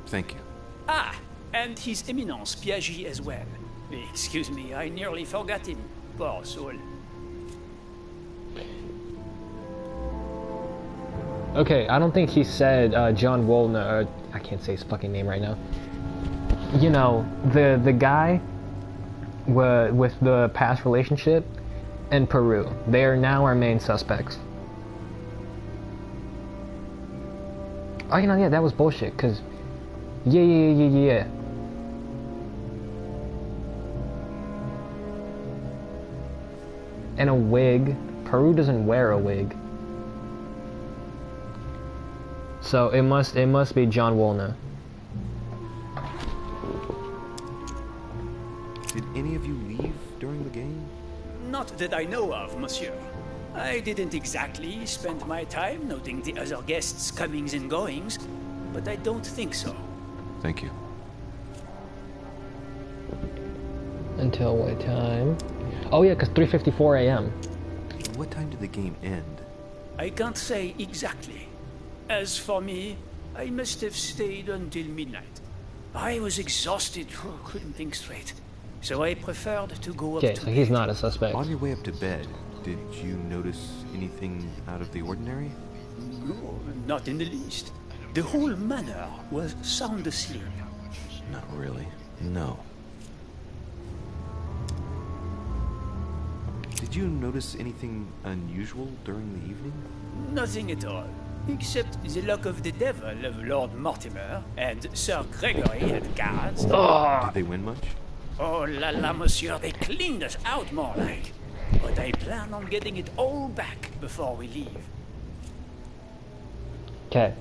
Thank you. Ah, and His Eminence Piaget as well. Excuse me, I nearly forgot him. Poor soul. Okay, I don't think he said John Wolner. I can't say his fucking name right now. You know, the guy with the past relationship in Peru. They are now our main suspects. Oh, you know, yeah, that was bullshit. Cause, yeah. And a wig. Peru doesn't wear a wig. So it must be John Wolner. Did any of you leave during the game? Not that I know of, monsieur. I didn't exactly spend my time noting the other guests' comings and goings, but I don't think so. Thank you. Until what time? Oh yeah, because 3:54 a.m. what time did the game end? I can't say exactly. As for me, I must have stayed until midnight. I was exhausted, couldn't think straight. So I preferred to go up Okay, to so he's bed. not a suspect. On your way up to bed, did you notice anything out of the ordinary? No, not in the least. The whole manor was sound asleep. Not really. No. Did you notice anything unusual during the evening? Nothing at all. Except the luck of the devil of Lord Mortimer and Sir Gregory at cards. Did they win much? Oh la la, monsieur, they cleaned us out more like. But I plan on getting it all back before we leave. Okay.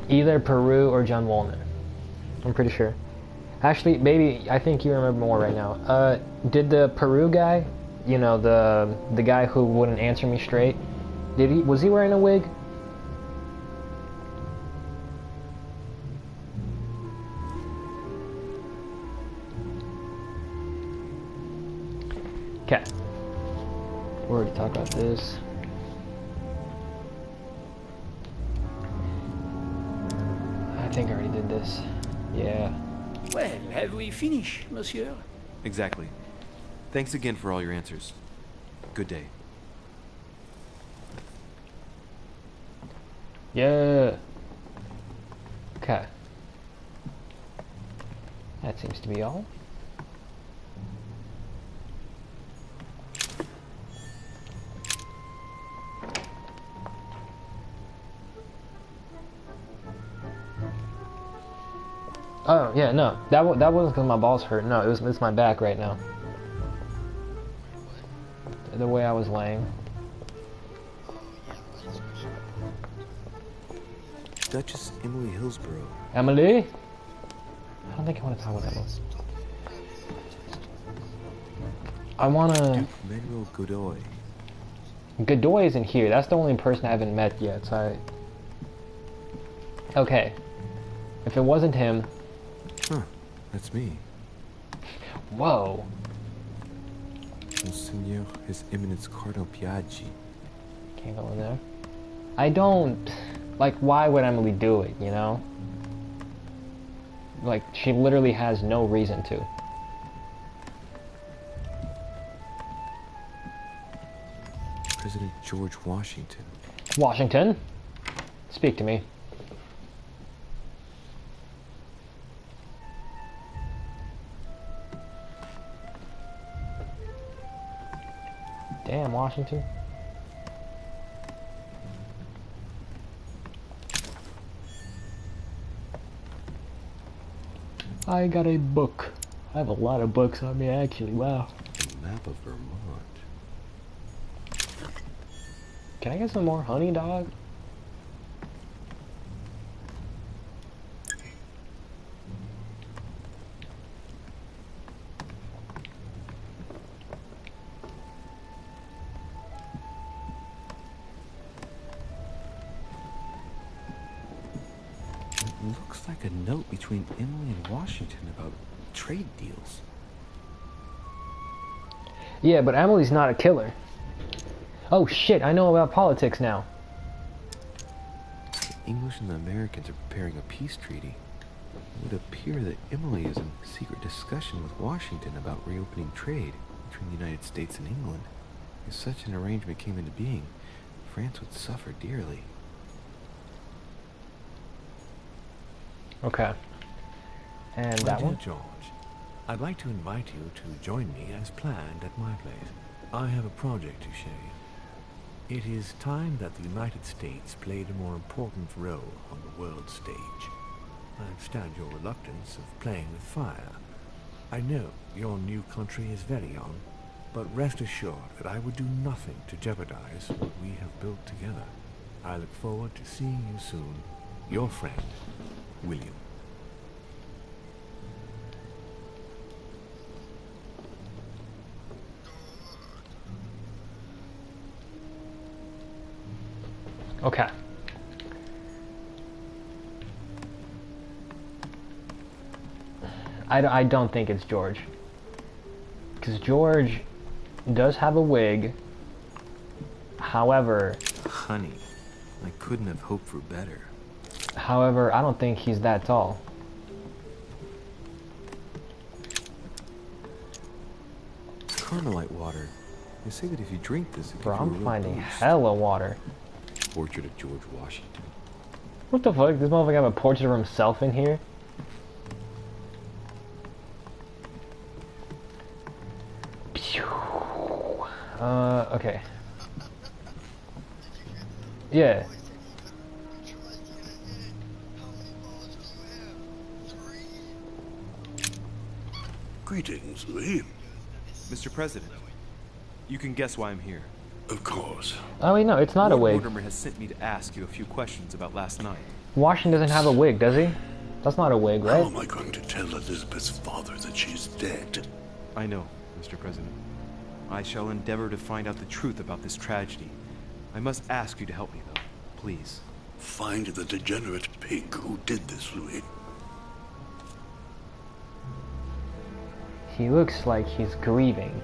Either Peru or John Walnut. I'm pretty sure. Actually, baby, I think you remember more right now. Did the Peru guy, you know, the guy who wouldn't answer me straight, was he wearing a wig? Okay. We already talked about this. I think I already did this. Yeah. Well, have we finished, monsieur? Exactly. Thanks again for all your answers. Good day. Yeah. Okay. That seems to be all. Oh, yeah, no. That wasn't because my balls hurt. No, it's my back right now. The way I was laying. Duchess Emily Hillsborough. Emily? I don't think I want to talk about that one. I want to... Duke Manuel Godoy. Godoy isn't here. That's the only person I haven't met yet, so okay. If it wasn't him... Huh. That's me. Whoa. Monseigneur His Eminence Cardinal Piaggi. Can't go in there. I don't... Like, why would Emily do it, you know? Like, she literally has no reason to. President George Washington. Washington? Speak to me. Damn, Washington. I got a book. I have a lot of books on me, actually. Wow. A map of Vermont. Can I get some more honey, dog? It looks like a note between Emily and Washington about trade deals. Yeah, but Emily's not a killer. Oh shit, I know about politics now. The English and the Americans are preparing a peace treaty. It would appear that Emily is in secret discussion with Washington about reopening trade between the United States and England. If such an arrangement came into being, France would suffer dearly. Okay. And My that dear one? George, I'd like to invite you to join me as planned at my place. I have a project to show you. It is time that the United States played a more important role on the world stage. I understand your reluctance of playing with fire. I know your new country is very young, but rest assured that I would do nothing to jeopardize what we have built together. I look forward to seeing you soon. Your friend, William. Okay. I don't think it's George. Because George does have a wig. However... Honey, I couldn't have hoped for better. However, I don't think he's that tall. Carmelite water. They say that if you drink this, it Bro, gives you a I'm real finding boost. hella water. Portrait of George Washington. What the fuck? This motherfucker have a portrait of himself in here? Okay. Yeah. Greetings, Louis. Mr. President, you can guess why I'm here. Of course. Oh wait, no, it's not a Lord wig. Mortimer has sent me to ask you a few questions about last night. Washington doesn't have a wig, does he? That's not a wig, How right? am I going to tell Elizabeth's father that she's dead? I know, Mr. President. I shall endeavor to find out the truth about this tragedy. I must ask you to help me, though. Please. Find the degenerate pig who did this, Louis. He looks like he's grieving.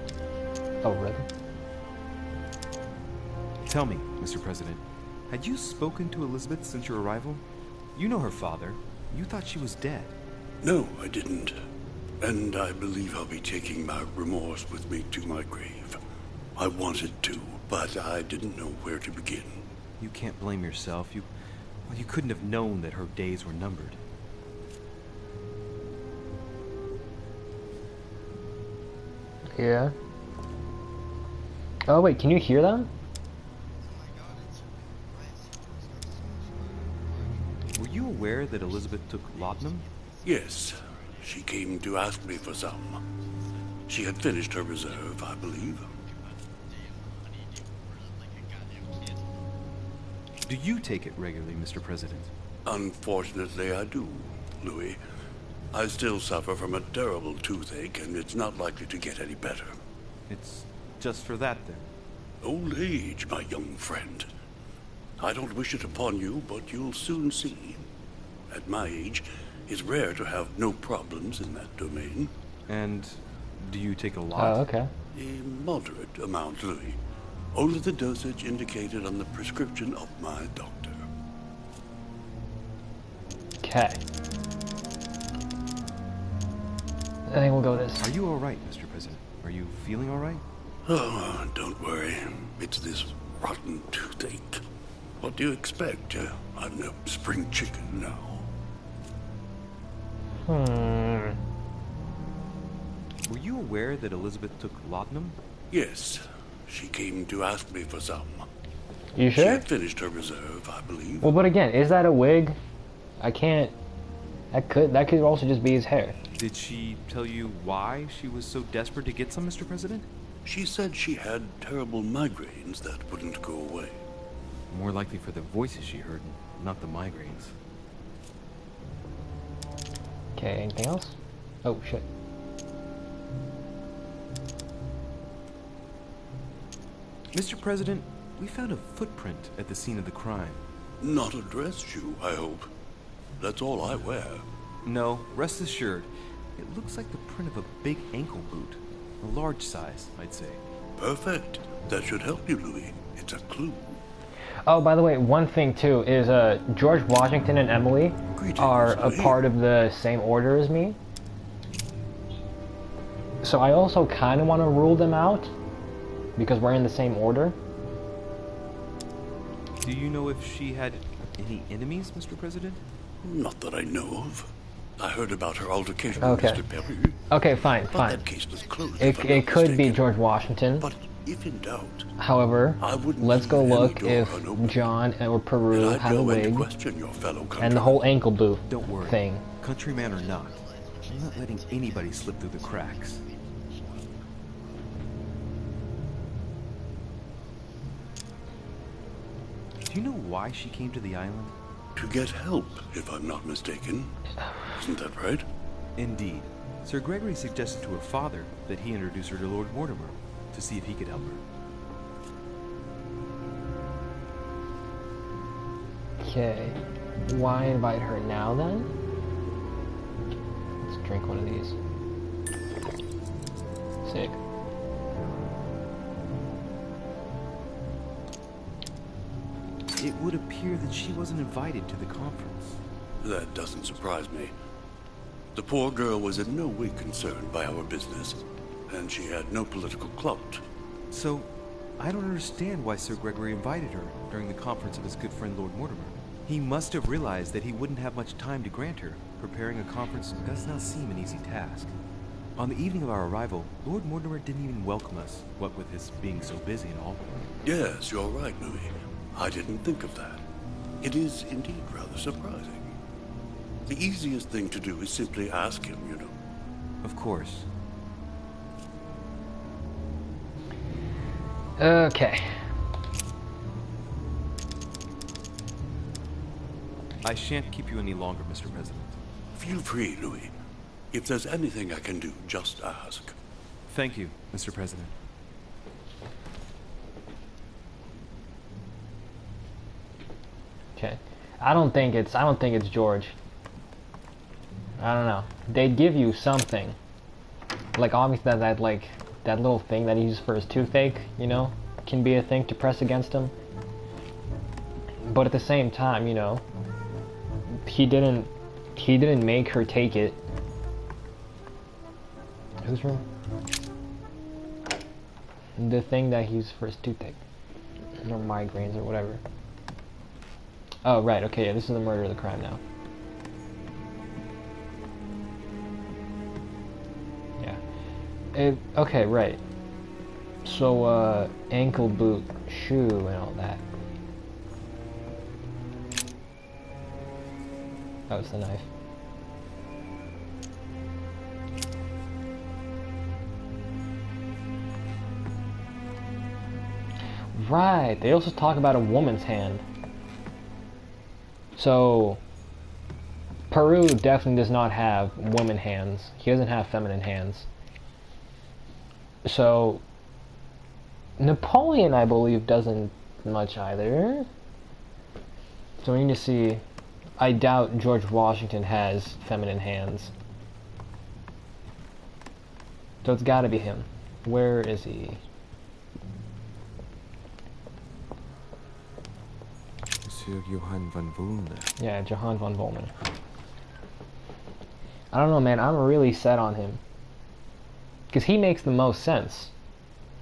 Oh, really? Tell me, Mr. President, had you spoken to Elizabeth since your arrival? You know her father. You thought she was dead. No, I didn't. And I believe I'll be taking my remorse with me to my grave. I wanted to, but I didn't know where to begin. You can't blame yourself. You couldn't have known that her days were numbered. Yeah. Oh wait, can you hear that? Were you aware that Elizabeth took laudanum? Yes, she came to ask me for some. She had finished her reserve, I believe. Do you take it regularly, Mr. President? Unfortunately, I do, Louis. I still suffer from a terrible toothache, and it's not likely to get any better. It's just for that, then? Old age, my young friend. I don't wish it upon you, but you'll soon see. At my age, it's rare to have no problems in that domain. And do you take a lot? Oh, okay. A moderate amount, Louis. Only the dosage indicated on the prescription of my doctor. Okay. I think we'll go this. Are you all right, Mr. President? Are you feeling all right? Oh, don't worry. It's this rotten toothache. What do you expect? I'm no spring chicken now. Were you aware that Elizabeth took laudanum? Yes. She came to ask me for some. You She sure? had finished her reserve, I believe. Well, but again, is that a wig? I can't... That could also just be his hair. Did she tell you why she was so desperate to get some, Mr. President? She said she had terrible migraines that wouldn't go away. More likely for the voices she heard, not the migraines. Okay, anything else? Oh, shit. Mr. President, we found a footprint at the scene of the crime. Not a dress shoe, I hope. That's all I wear. No, rest assured. It looks like the print of a big ankle boot. A large size, I'd say. Perfect. That should help you, Louis. It's a clue. Oh, by the way, one thing too is George Washington and Emily are a part of the same order as me. So I also kind of want to rule them out because we're in the same order. Do you know if she had any enemies, Mr. President? Not that I know of. I heard about her altercation Okay. with Mr. Perry. Okay, fine, But fine. that case was closed. It could be George Washington. But if in doubt, However, I wouldn't let's go leave any look door if unopened. John or Peru And I'd have a go and wig question your fellow and the countrymen. whole ankle boot Don't worry. thing. Countryman or not, I'm not letting anybody slip through the cracks. Do you know why she came to the island? To get help, if I'm not mistaken. Isn't that right? Indeed. Sir Gregory suggested to her father that he introduce her to Lord Mortimer to see if he could help her. Okay. Why invite her now then? Let's drink one of these. Sick. it would appear that she wasn't invited to the conference. That doesn't surprise me. The poor girl was in no way concerned by our business, and she had no political clout. So, I don't understand why Sir Gregory invited her during the conference of his good friend Lord Mortimer. He must have realized that he wouldn't have much time to grant her. Preparing a conference does not seem an easy task. On the evening of our arrival, Lord Mortimer didn't even welcome us, what with his being so busy and all. Yes, you're right, Louis. I didn't think of that. It is indeed rather surprising. The easiest thing to do is simply ask him, you know. Of course. Okay. I shan't keep you any longer, Mr. President. Feel free, Louis. If there's anything I can do, just ask. Thank you, Mr. President. Okay. I don't think it's George. I don't know. They give you something. Like obviously that little thing that he uses for his toothache, you know, can be a thing to press against him. But at the same time, you know, he didn't make her take it. Whose room? The thing that he used for his toothache. Or migraines or whatever. Oh, right, okay, yeah, this is the murder of the crime now. Yeah. Okay, right. So, ankle boot, shoe, and all that. Oh, it's the knife. Right, they also talk about a woman's hand. So, Peru definitely does not have woman hands. He doesn't have feminine hands. So, Napoleon, I believe, doesn't much either. So we need to see. I doubt George Washington has feminine hands. So it's gotta be him. Where is he? Johann von Volner. Yeah, Johann von Volner. I don't know, man. I'm really set on him. Because he makes the most sense.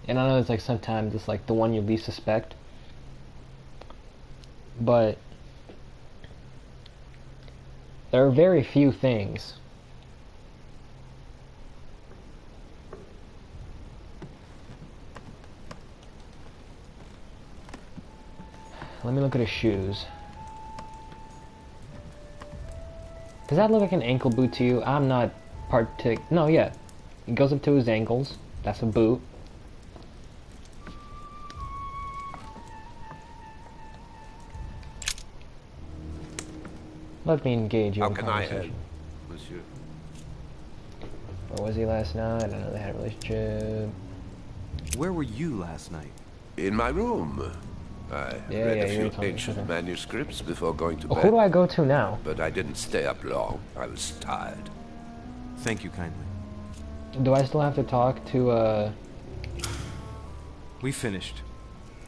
And I know it's like sometimes it's like the one you least suspect. But there are very few things Let me look at his shoes. Does that look like an ankle boot to you? I'm not no, yeah. It goes up to his ankles. That's a boot. Let me engage you in conversation. How can I help, monsieur? Where was he last night? I know they had a relationship. Where were you last night? In my room. I read a few ancient manuscripts before going to bed. Who do I go to now? But I didn't stay up long. I was tired. Thank you kindly. Do I still have to talk to, We finished.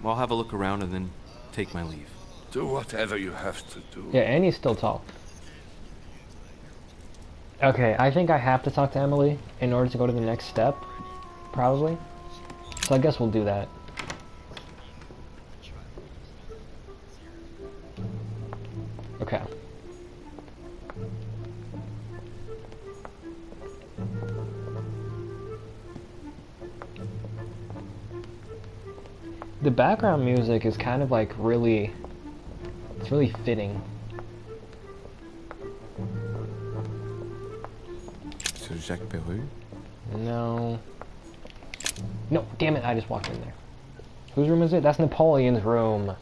I'll have a look around and then take my leave. Do whatever you have to do. Yeah, Annie's still tall. Okay, I think I have to talk to Emily in order to go to the next step. Probably. So I guess we'll do that. Okay. The background music is kind of like really, it's really fitting. So Jacques Peru? No. No, damn it, I just walked in there. Whose room is it? That's Napoleon's room.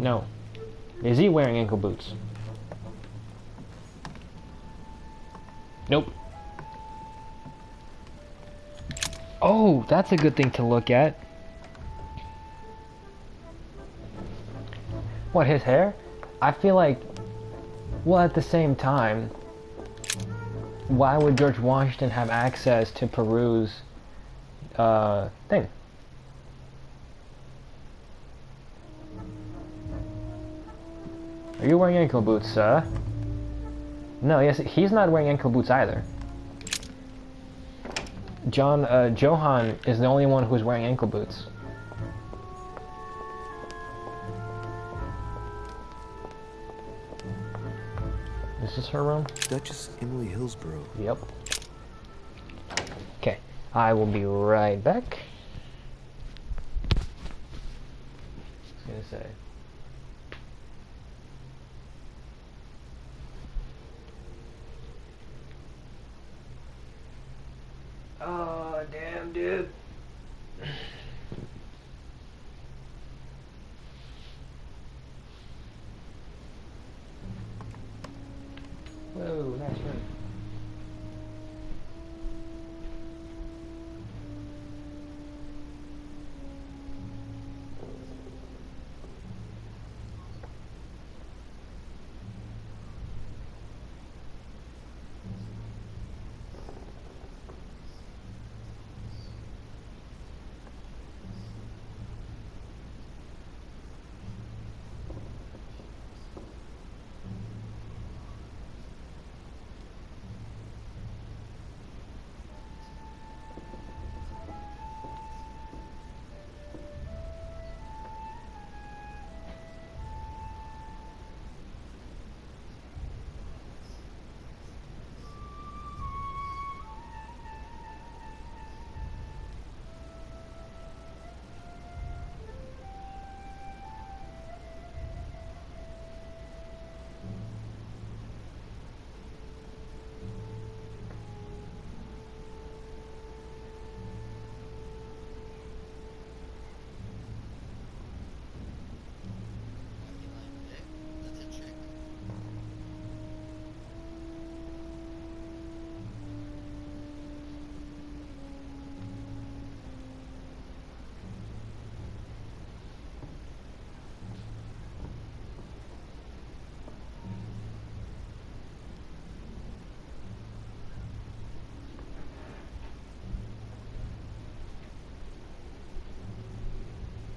No. Is he wearing ankle boots? Nope. Oh, that's a good thing to look at. What, his hair? I feel like, well, at the same time, why would George Washington have access to Peru's thing? Are you wearing ankle boots, sir? No, yes, he's not wearing ankle boots either. Johann is the only one who's wearing ankle boots. Is this her room? Duchess Emily Hillsborough. Yep. Okay, I will be right back. I was gonna say. Oh, damn, dude. Whoa, that's right.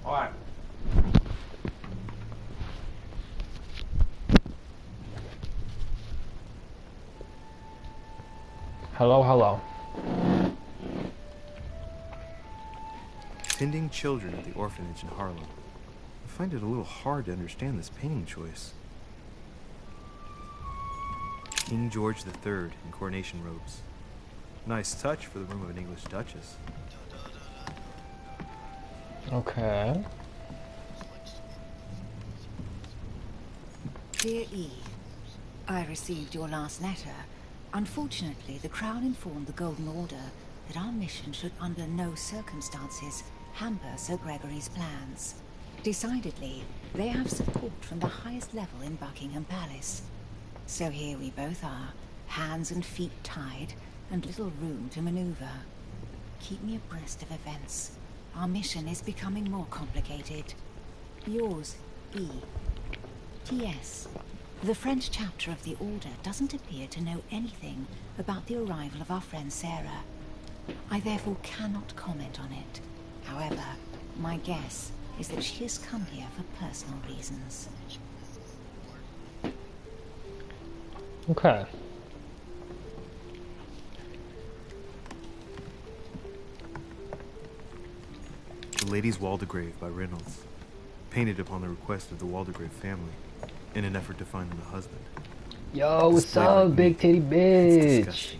Alright. Hello, hello. Tending children at the orphanage in Harlem. I find it a little hard to understand this painting choice. King George III in coronation robes. Nice touch for the room of an English duchess. Okay. Dear E, I received your last letter. Unfortunately, the Crown informed the Golden Order that our mission should under no circumstances hamper Sir Gregory's plans. Decidedly, they have support from the highest level in Buckingham Palace. So here we both are, hands and feet tied, and little room to maneuver. Keep me abreast of events. Our mission is becoming more complicated. Yours, E. P.S. The French chapter of the Order doesn't appear to know anything about the arrival of our friend Sarah. I therefore cannot comment on it. However, my guess is that she has come here for personal reasons. Okay. The Lady's Waldegrave by Reynolds. Painted upon the request of the Waldegrave family, in an effort to find them a husband. Yo, what's up, big titty bitch?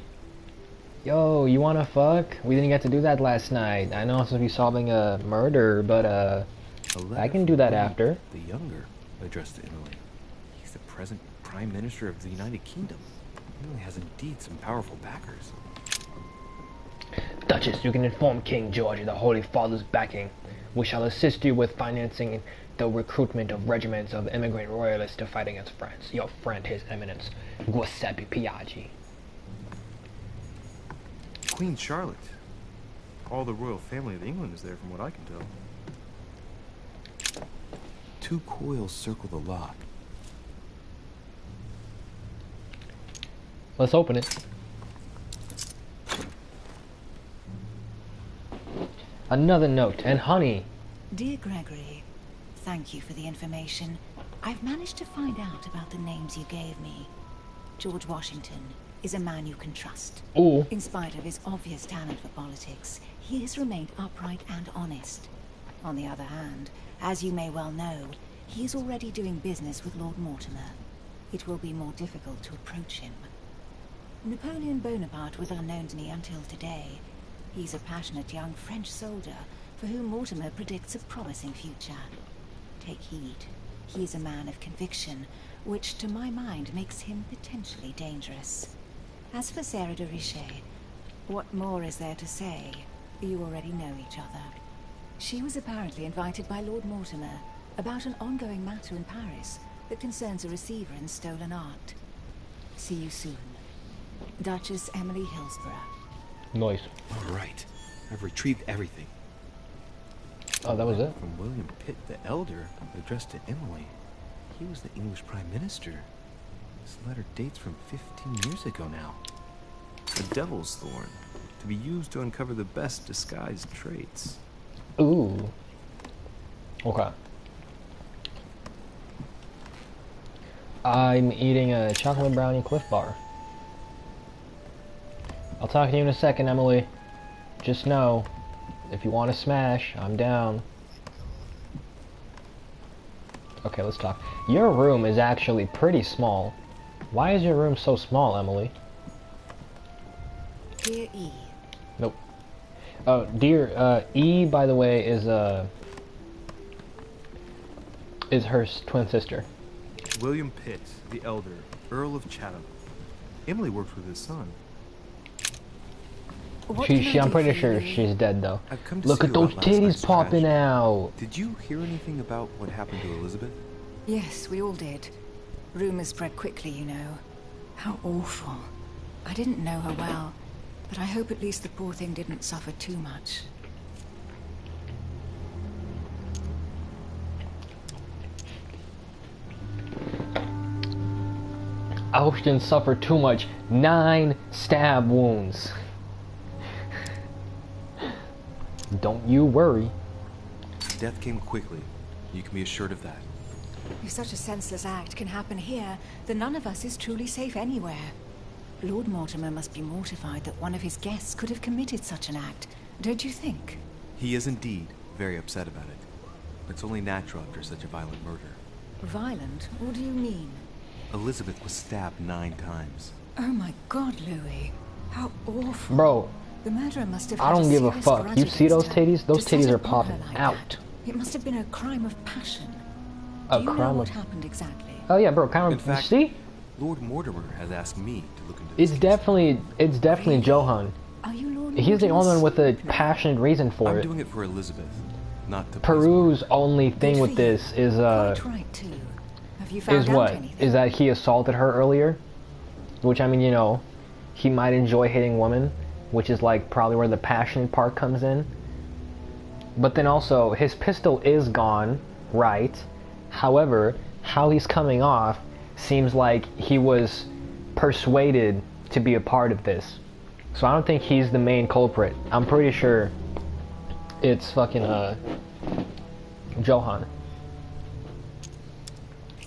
Yo, you wanna fuck? We didn't get to do that last night. I know I'm supposed to be solving a murder, but I can do that after. The younger, addressed to Emily. He's the present Prime Minister of the United Kingdom. Emily has indeed some powerful backers. Duchess, you can inform King George of the Holy Father's backing. We shall assist you with financing the recruitment of regiments of immigrant royalists to fight against France. Your friend, His Eminence, Giuseppe Piaggi. Queen Charlotte. All the royal family of England is there from what I can tell. 2 coils circle the lock. Let's open it. Another note. And honey. Dear Gregory, thank you for the information. I've managed to find out about the names you gave me. George Washington is a man you can trust. Ooh. In spite of his obvious talent for politics, he has remained upright and honest. On the other hand, as you may well know, he is already doing business with Lord Mortimer. It will be more difficult to approach him. Napoleon Bonaparte was unknown to me until today. He's a passionate young French soldier for whom Mortimer predicts a promising future. Take heed. He is a man of conviction, which to my mind makes him potentially dangerous. As for Sarah de Richet, what more is there to say? You already know each other. She was apparently invited by Lord Mortimer about an ongoing matter in Paris that concerns a receiver in stolen art. See you soon. Duchess Emily Hillsborough. Nice. All right. I've retrieved everything. Oh, that was it? From William Pitt the Elder, addressed to Emily. He was the English Prime Minister. This letter dates from 15 years ago now. The Devil's Thorn, to be used to uncover the best disguised traits. Ooh. Okay. I'm eating a chocolate brownie Cliff Bar. I'll talk to you in a second, Emily. Just know, if you want to smash, I'm down. Okay, let's talk. Your room is actually pretty small. Why is your room so small, Emily? Dear E. Nope. Oh, dear, E, by the way, is her twin sister. William Pitt, the Elder, Earl of Chatham. Emily works with his son. I'm pretty sure she's dead, though. I've come to Look see at you those about last titties night's popping tragedy. out. Did you hear anything about what happened to Elizabeth? Yes, we all did. Rumors spread quickly, you know. How awful. I didn't know her well, but I hope at least the poor thing didn't suffer too much. I hope she didn't suffer too much. 9 stab wounds. Don't you worry. Death came quickly. You can be assured of that. If such a senseless act can happen here, then none of us is truly safe anywhere. Lord Mortimer must be mortified that one of his guests could have committed such an act, don't you think? He is indeed very upset about it. It's only natural after such a violent murder. Violent? What do you mean? Elizabeth was stabbed 9 times. Oh my God, Louis. How awful. Bro, The murderer must have I had don't give a serious fuck. grudge You see those against her titties? Those to set titties it are on her popping like out. that. It must have been a crime of passion. A Do you know crime what of... happened exactly? Oh yeah, bro, kind In of... fact, See? Lord Mortimer has asked me to look into this It's case. definitely Johan. Are you Lord He's the Mortimer's only one with a secret? passionate reason for I'm it. doing it for Elizabeth, not to please Peru's Mortimer. only thing Good with for this is Quite right, too. Have you found is out what? anything? Is that he assaulted her earlier? Which, I mean, you know, he might enjoy hitting women, which is like probably where the passionate part comes in. But then also, his pistol is gone, right? However, how he's coming off seems like he was persuaded to be a part of this. So I don't think he's the main culprit. I'm pretty sure it's fucking Johan.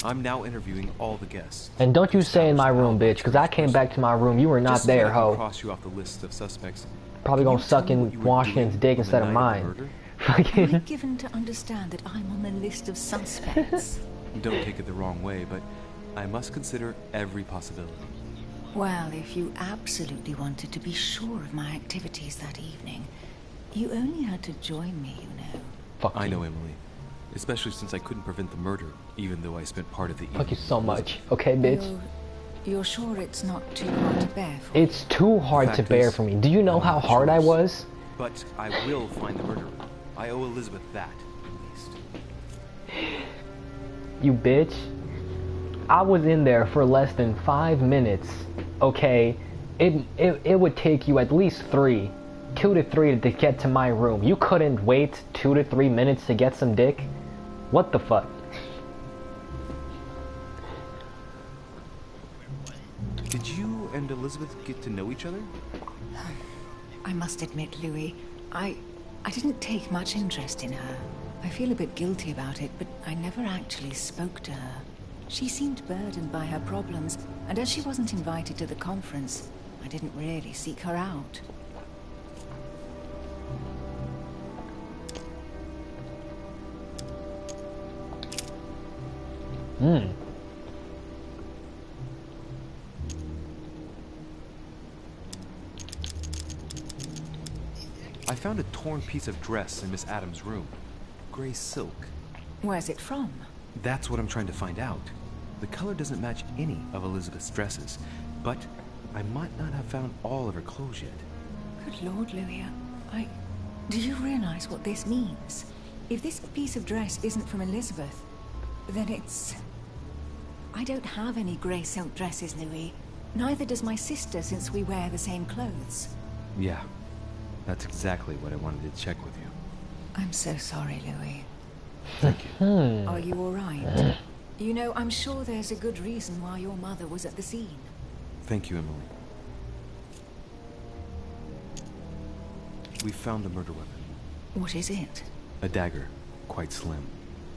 I'm now interviewing all the guests. And don't you say in my room, bitch, because I came back to my room. You were not Just so there, that I can ho. cross you off the list of suspects. Probably Can gonna you suck tell me what in you were Washington's doing dick on the instead of night of mine. the murder? Am I Fucking. given to understand that I'm on the list of suspects? Don't take it the wrong way, but I must consider every possibility. Well, if you absolutely wanted to be sure of my activities that evening, you only had to join me, you know. Fuck I you. know, Emily. Especially since I couldn't prevent the murder, even though I spent part of the evening. Fuck you so with much. Okay, bitch. You're sure it's not too hard to bear for It's too hard to fact bear is, for me. Do you know I'm how not hard I sure. was? But I will find the murderer. I owe Elizabeth that, at least. You bitch. I was in there for less than 5 minutes. Okay? It would take you at least 2 to 3 to get to my room. You couldn't wait 2 to 3 minutes to get some dick? What the fuck? Did you and Elizabeth get to know each other? I must admit, Louis, I didn't take much interest in her. I feel a bit guilty about it, but I never actually spoke to her. She seemed burdened by her problems, and as she wasn't invited to the conference, I didn't really seek her out. I found a torn piece of dress in Miss Adams' room. Gray silk. Where's it from? That's what I'm trying to find out. The color doesn't match any of Elizabeth's dresses, but I might not have found all of her clothes yet. Good Lord, Louis, do you realize what this means? If this piece of dress isn't from Elizabeth, then it's... I don't have any grey silk dresses, Louis. Neither does my sister, since we wear the same clothes. Yeah, that's exactly what I wanted to check with you. I'm so sorry, Louis. Thank you. Are you all right? You know, I'm sure there's a good reason why your mother was at the scene. Thank you, Emily. We found a murder weapon. What is it? A dagger, quite slim.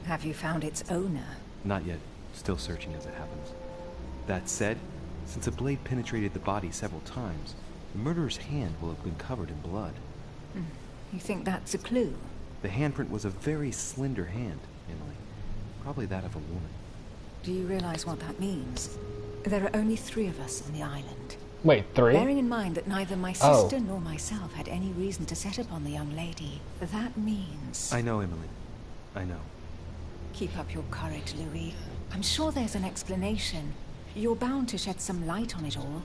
Have you found its owner? Not yet. Still searching as it happens. That said, since the blade penetrated the body several times, the murderer's hand will have been covered in blood. You think that's a clue? The handprint was a very slender hand, Emily. Probably that of a woman. Do you realize what that means? There are only 3 of us on the island. Wait, 3? Bearing in mind that neither my sister nor myself had any reason to set upon the young lady, that means... I know, Emily. I know. Keep up your courage, Louis. I'm sure there's an explanation. You're bound to shed some light on it all.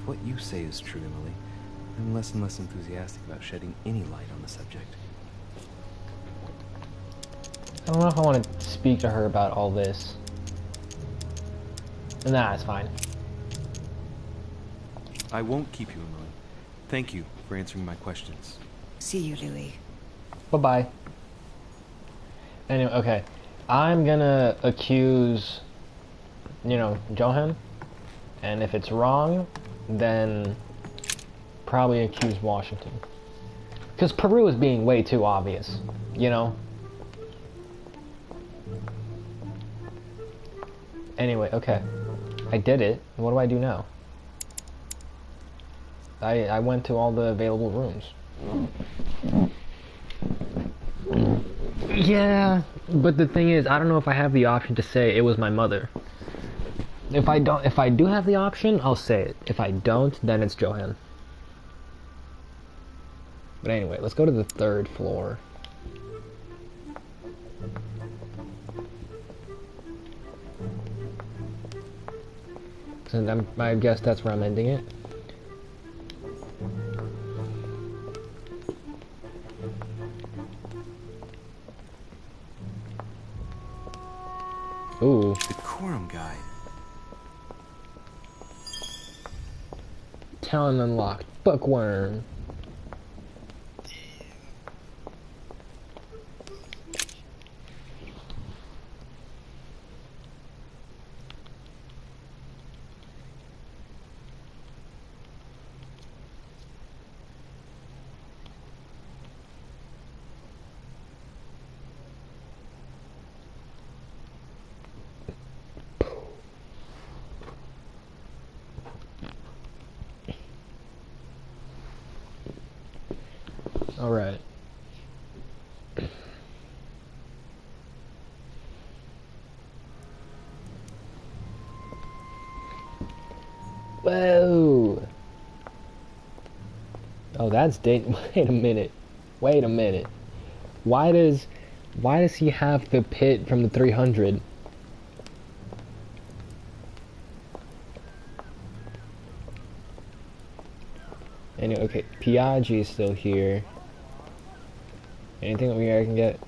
If what you say is true, Emily, I'm less and less enthusiastic about shedding any light on the subject. I don't know if I want to speak to her about all this. Nah, it's fine. I won't keep you, Emily. Thank you for answering my questions. See you, Louis. Bye-bye. Anyway, okay. I'm gonna accuse, you know, Johan. And if it's wrong, then probably accuse Washington. Because Peru is being way too obvious, you know? Anyway, okay. I did it. What do I do now? I went to all the available rooms. Yeah, but the thing is, I don't know if I have the option to say it was my mother. If I do have the option, I'll say it. If I don't, then it's Johan. But anyway, let's go to the 3rd floor. So I guess that's where I'm ending it. Ooh. Decorum guide. Talent unlocked. Bookworm. All right. Whoa. Oh, that's date. Wait a minute. Wait a minute. Why does he have the pit from the 300? Anyway, okay, Piaggi is still here. Anything over here I can get?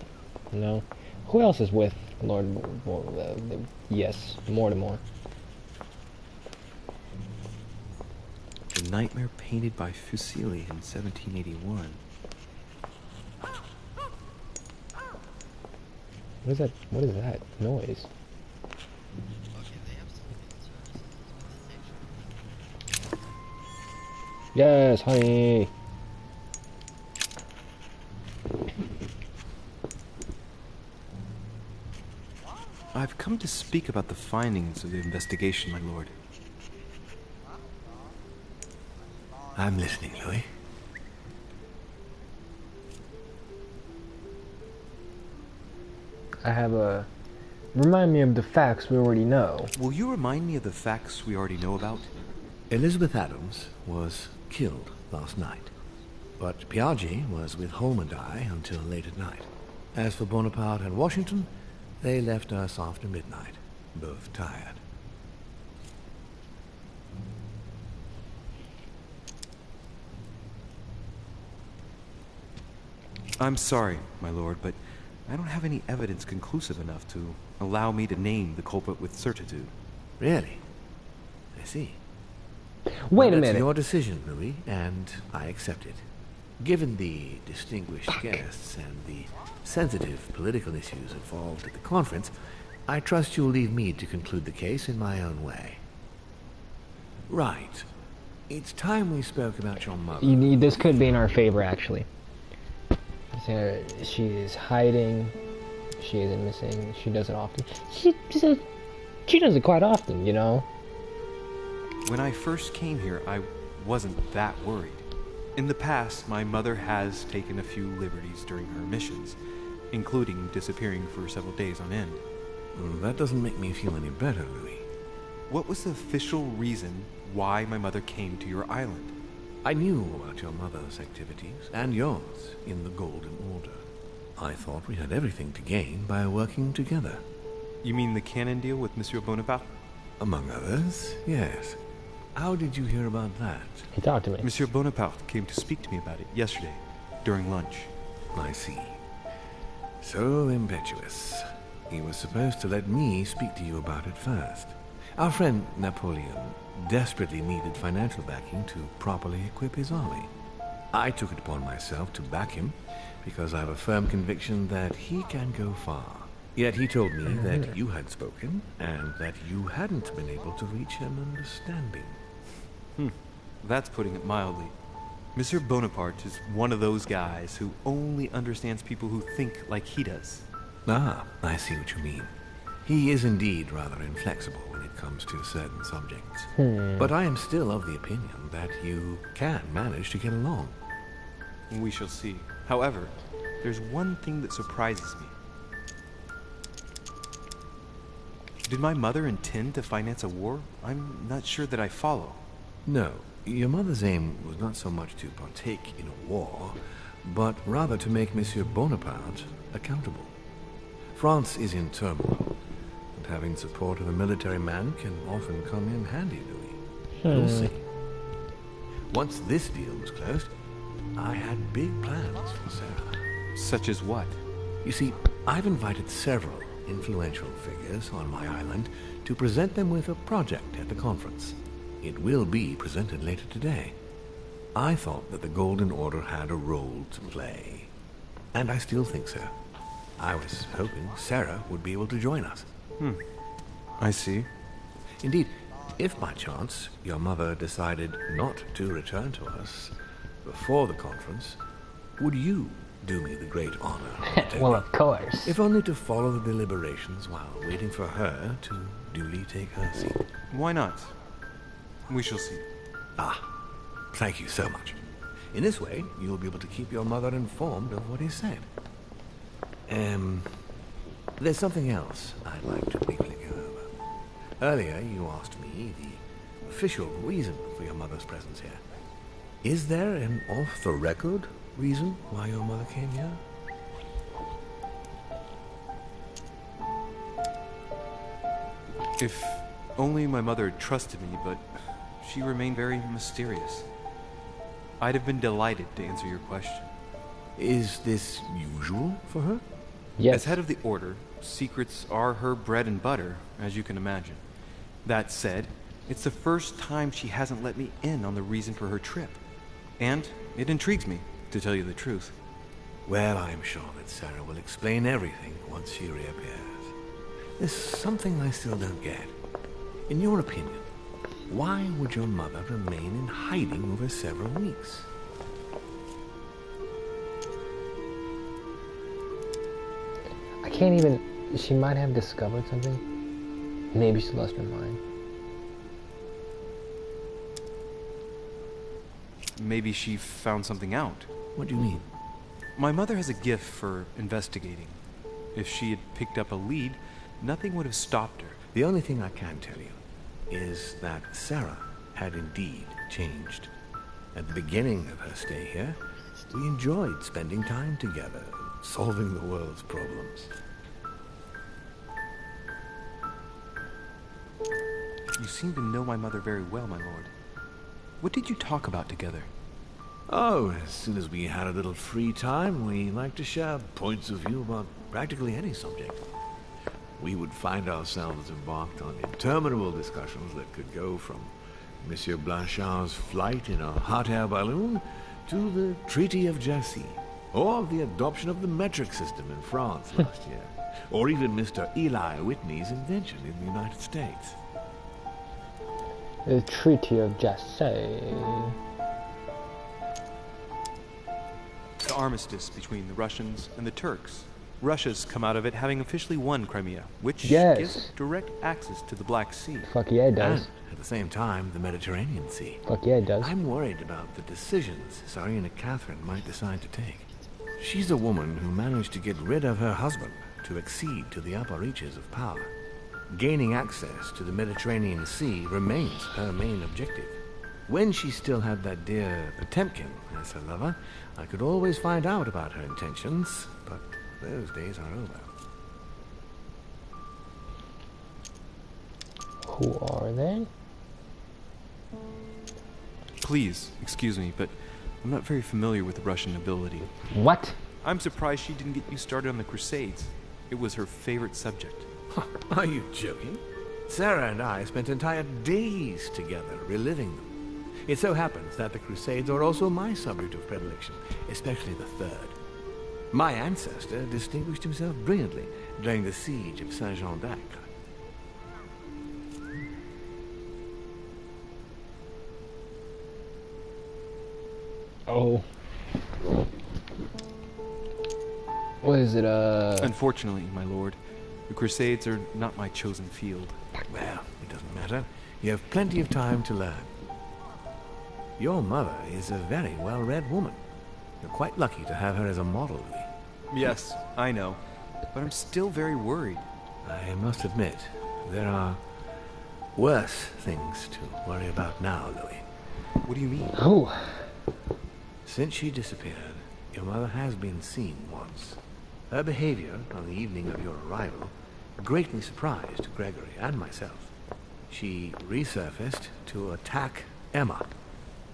No. Who else is with Lord? Yes, Mortimer. The Nightmare painted by Fuseli in 1781. What is that? What is that noise? Yes, honey. I've come to speak about the findings of the investigation, my lord. I'm listening, Louis. I have a... Remind me of the facts we already know. Will you remind me of the facts we already know about? Elizabeth Adams was killed last night, but Piaggi was with Holm and I until late at night. As for Bonaparte and Washington, they left us after midnight, both tired. I'm sorry, my lord, but I don't have any evidence conclusive enough to allow me to name the culprit with certitude. Really? I see. Wait a minute. That's your decision, Louis, and I accept it. Given the distinguished guests and the sensitive political issues involved at the conference, I trust you'll leave me to conclude the case in my own way. Right. It's time we spoke about your mother. This could be in our favor, actually. She is hiding. She isn't missing. She does it often. She does it quite often, you know? When I first came here, I wasn't that worried. In the past, my mother has taken a few liberties during her missions, including disappearing for several days on end. That doesn't make me feel any better, Louis. What was the official reason why my mother came to your island? I knew about your mother's activities, and yours, in the Golden Order. I thought we had everything to gain by working together. You mean the cannon deal with Monsieur Bonaparte? Among others, yes. How did you hear about that? He talked to me. Monsieur Bonaparte came to speak to me about it yesterday, during lunch. I see. So impetuous. He was supposed to let me speak to you about it first. Our friend Napoleon desperately needed financial backing to properly equip his army. I took it upon myself to back him because I have a firm conviction that he can go far. Yet he told me that you had spoken and that you hadn't been able to reach an understanding. That's putting it mildly. Monsieur Bonaparte is one of those guys who only understands people who think like he does. Ah, I see what you mean. He is indeed rather inflexible when it comes to certain subjects. But I am still of the opinion that you can manage to get along. We shall see. However, there's one thing that surprises me. Did my mother intend to finance a war? I'm not sure that I follow. No, your mother's aim was not so much to partake in a war, but rather to make Monsieur Bonaparte accountable. France is in turmoil, and having support of a military man can often come in handy, Louis. We'll see. Once this deal was closed, I had big plans for Sarah. Such as what? You see, I've invited several influential figures on my island to present them with a project at the conference. It will be presented later today. I thought that the Golden Order had a role to play, and I still think so. I was hoping Sarah would be able to join us. I see. Indeed, if by chance your mother decided not to return to us before the conference, would you do me the great honor? Well, of course. If only to follow the deliberations while waiting for her to duly take her seat. Why not? We shall see. Ah, thank you so much. In this way, you'll be able to keep your mother informed of what is said. There's something else I'd like to briefly go over. Earlier, you asked me the official reason for your mother's presence here. Is there an off-the-record reason why your mother came here? If only my mother had trusted me, but she remained very mysterious. I'd have been delighted to answer your question. Is this usual for her? Yes. As head of the Order, secrets are her bread and butter, as you can imagine. That said, it's the first time she hasn't let me in on the reason for her trip. And it intrigues me, to tell you the truth. Well, I'm sure that Sarah will explain everything once she reappears. There's something I still don't get. In your opinion, Why would your mother remain in hiding over several weeks? I can't even... She might have discovered something. Maybe she lost her mind. Maybe she found something out. What do you mean? My mother has a gift for investigating. If she had picked up a lead, nothing would have stopped her. The only thing I can tell you is that Sarah had indeed changed. At the beginning of her stay here, we enjoyed spending time together, solving the world's problems. You seem to know my mother very well, my lord. What did you talk about together? Oh, as soon as we had a little free time, we liked to share points of view about practically any subject. We would find ourselves embarked on interminable discussions that could go from Monsieur Blanchard's flight in a hot air balloon to the Treaty of Jassy, or the adoption of the metric system in France last year, or even Mr. Eli Whitney's invention in the United States. The Treaty of Jassy. The armistice between the Russians and the Turks. Russia's come out of it having officially won Crimea, which gives direct access to the Black Sea. Fuck yeah, it does. And at the same time, the Mediterranean Sea. Fuck yeah, it does. I'm worried about the decisions Tsarina Catherine might decide to take. She's a woman who managed to get rid of her husband to accede to the upper reaches of power. Gaining access to the Mediterranean Sea remains her main objective. When she still had that dear Potemkin as her lover, I could always find out about her intentions, but those days are over. Who are they? Please, excuse me, but I'm not very familiar with the Russian nobility. What? I'm surprised she didn't get you started on the Crusades. It was her favorite subject. Are you joking? Sarah and I spent entire days together reliving them. It so happens that the Crusades are also my subject of predilection, especially the third. My ancestor distinguished himself brilliantly during the siege of Saint-Jean d'Acre. Oh. What is it, Unfortunately, my lord, the Crusades are not my chosen field. Well, it doesn't matter. You have plenty of time to learn. Your mother is a very well-read woman. You're quite lucky to have her as a model, Louis. Yes, I know. But I'm still very worried. I must admit, there are worse things to worry about now, Louis. What do you mean? Who? Since she disappeared, your mother has been seen once. Her behavior on the evening of your arrival greatly surprised Gregory and myself. She resurfaced to attack Emma,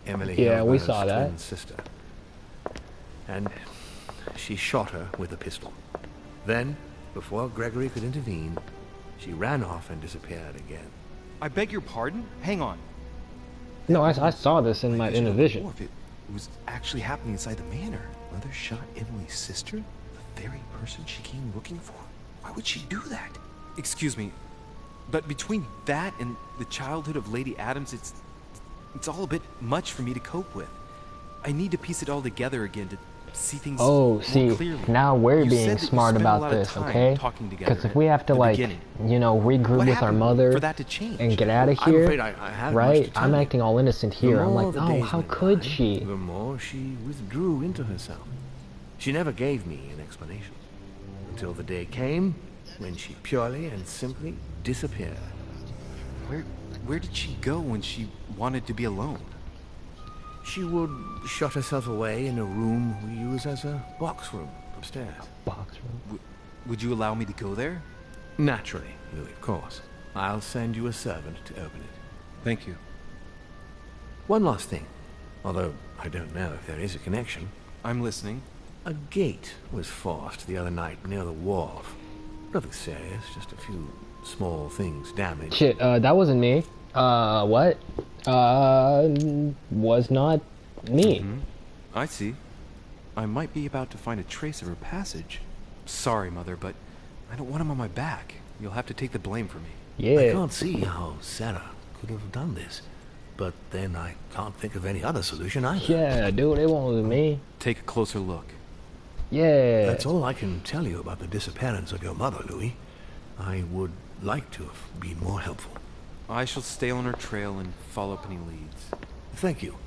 Emily we saw that. twin sister. And she shot her with a pistol. Then, before Gregory could intervene, she ran off and disappeared again. I beg your pardon? Hang on. No, I saw this in the vision. If it was actually happening inside the manor. Mother shot Emily's sister? The very person she came looking for? Why would she do that? Excuse me, but between that and the childhood of Lady Adams, it's all a bit much for me to cope with. I need to piece it all together again to see things more clearly. Now we're being smart about this, okay? Because if we have to, like, you know, regroup with our mother and get out of here, right? I'm acting all innocent here. I'm like, oh, how could she? The more she withdrew into herself. She never gave me an explanation. Until the day came when she purely and simply disappeared. Where did she go when she wanted to be alone? She would shut herself away in a room we use as a box room upstairs. Box room? Would you allow me to go there? Naturally, Louis, of course. I'll send you a servant to open it. Thank you. One last thing, although I don't know if there is a connection. I'm listening. A gate was forced the other night near the wharf. Nothing serious, just a few small things damaged. Shit, that wasn't me. What? Was not me. Mm-hmm. I see. I might be about to find a trace of her passage. Sorry, Mother, but I don't want him on my back. You'll have to take the blame for me. Yeah. I can't see how Sarah could have done this. But then I can't think of any other solution either. Yeah, dude, it won't be me. Take a closer look. Yeah. That's all I can tell you about the disappearance of your mother, Louis. I would like to have been more helpful. I shall stay on her trail and follow up any leads. Thank you.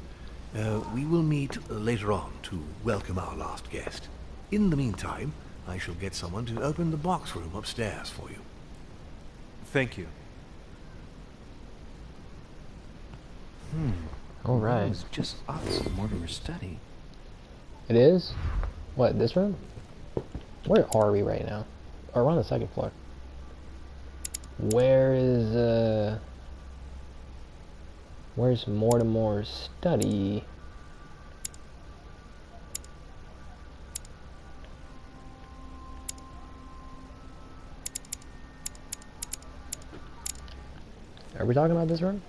We will meet later on to welcome our last guest. In the meantime, I shall get someone to open the box room upstairs for you. Thank you. All right. It was just opposite Mortimer's study. It is? What, this room? Where are we right now? Oh, we're on the second floor. Where's Mortimer's study? Are we talking about this room?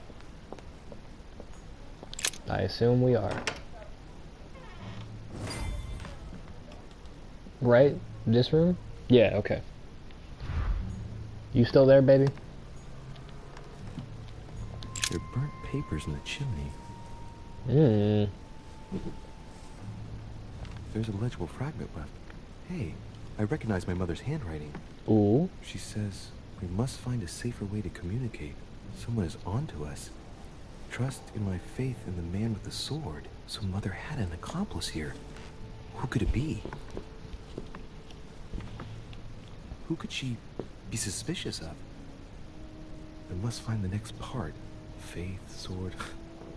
I assume we are. Right? This room? Yeah, okay. You still there, baby? There are burnt papers in the chimney. There's a legible fragment left. Hey, I recognize my mother's handwriting. Ooh. She says, we must find a safer way to communicate. Someone is onto us. Trust in my faith in the man with the sword. So Mother had an accomplice here. Who could it be? Who could she be suspicious of? I must find the next part. Faith, sword.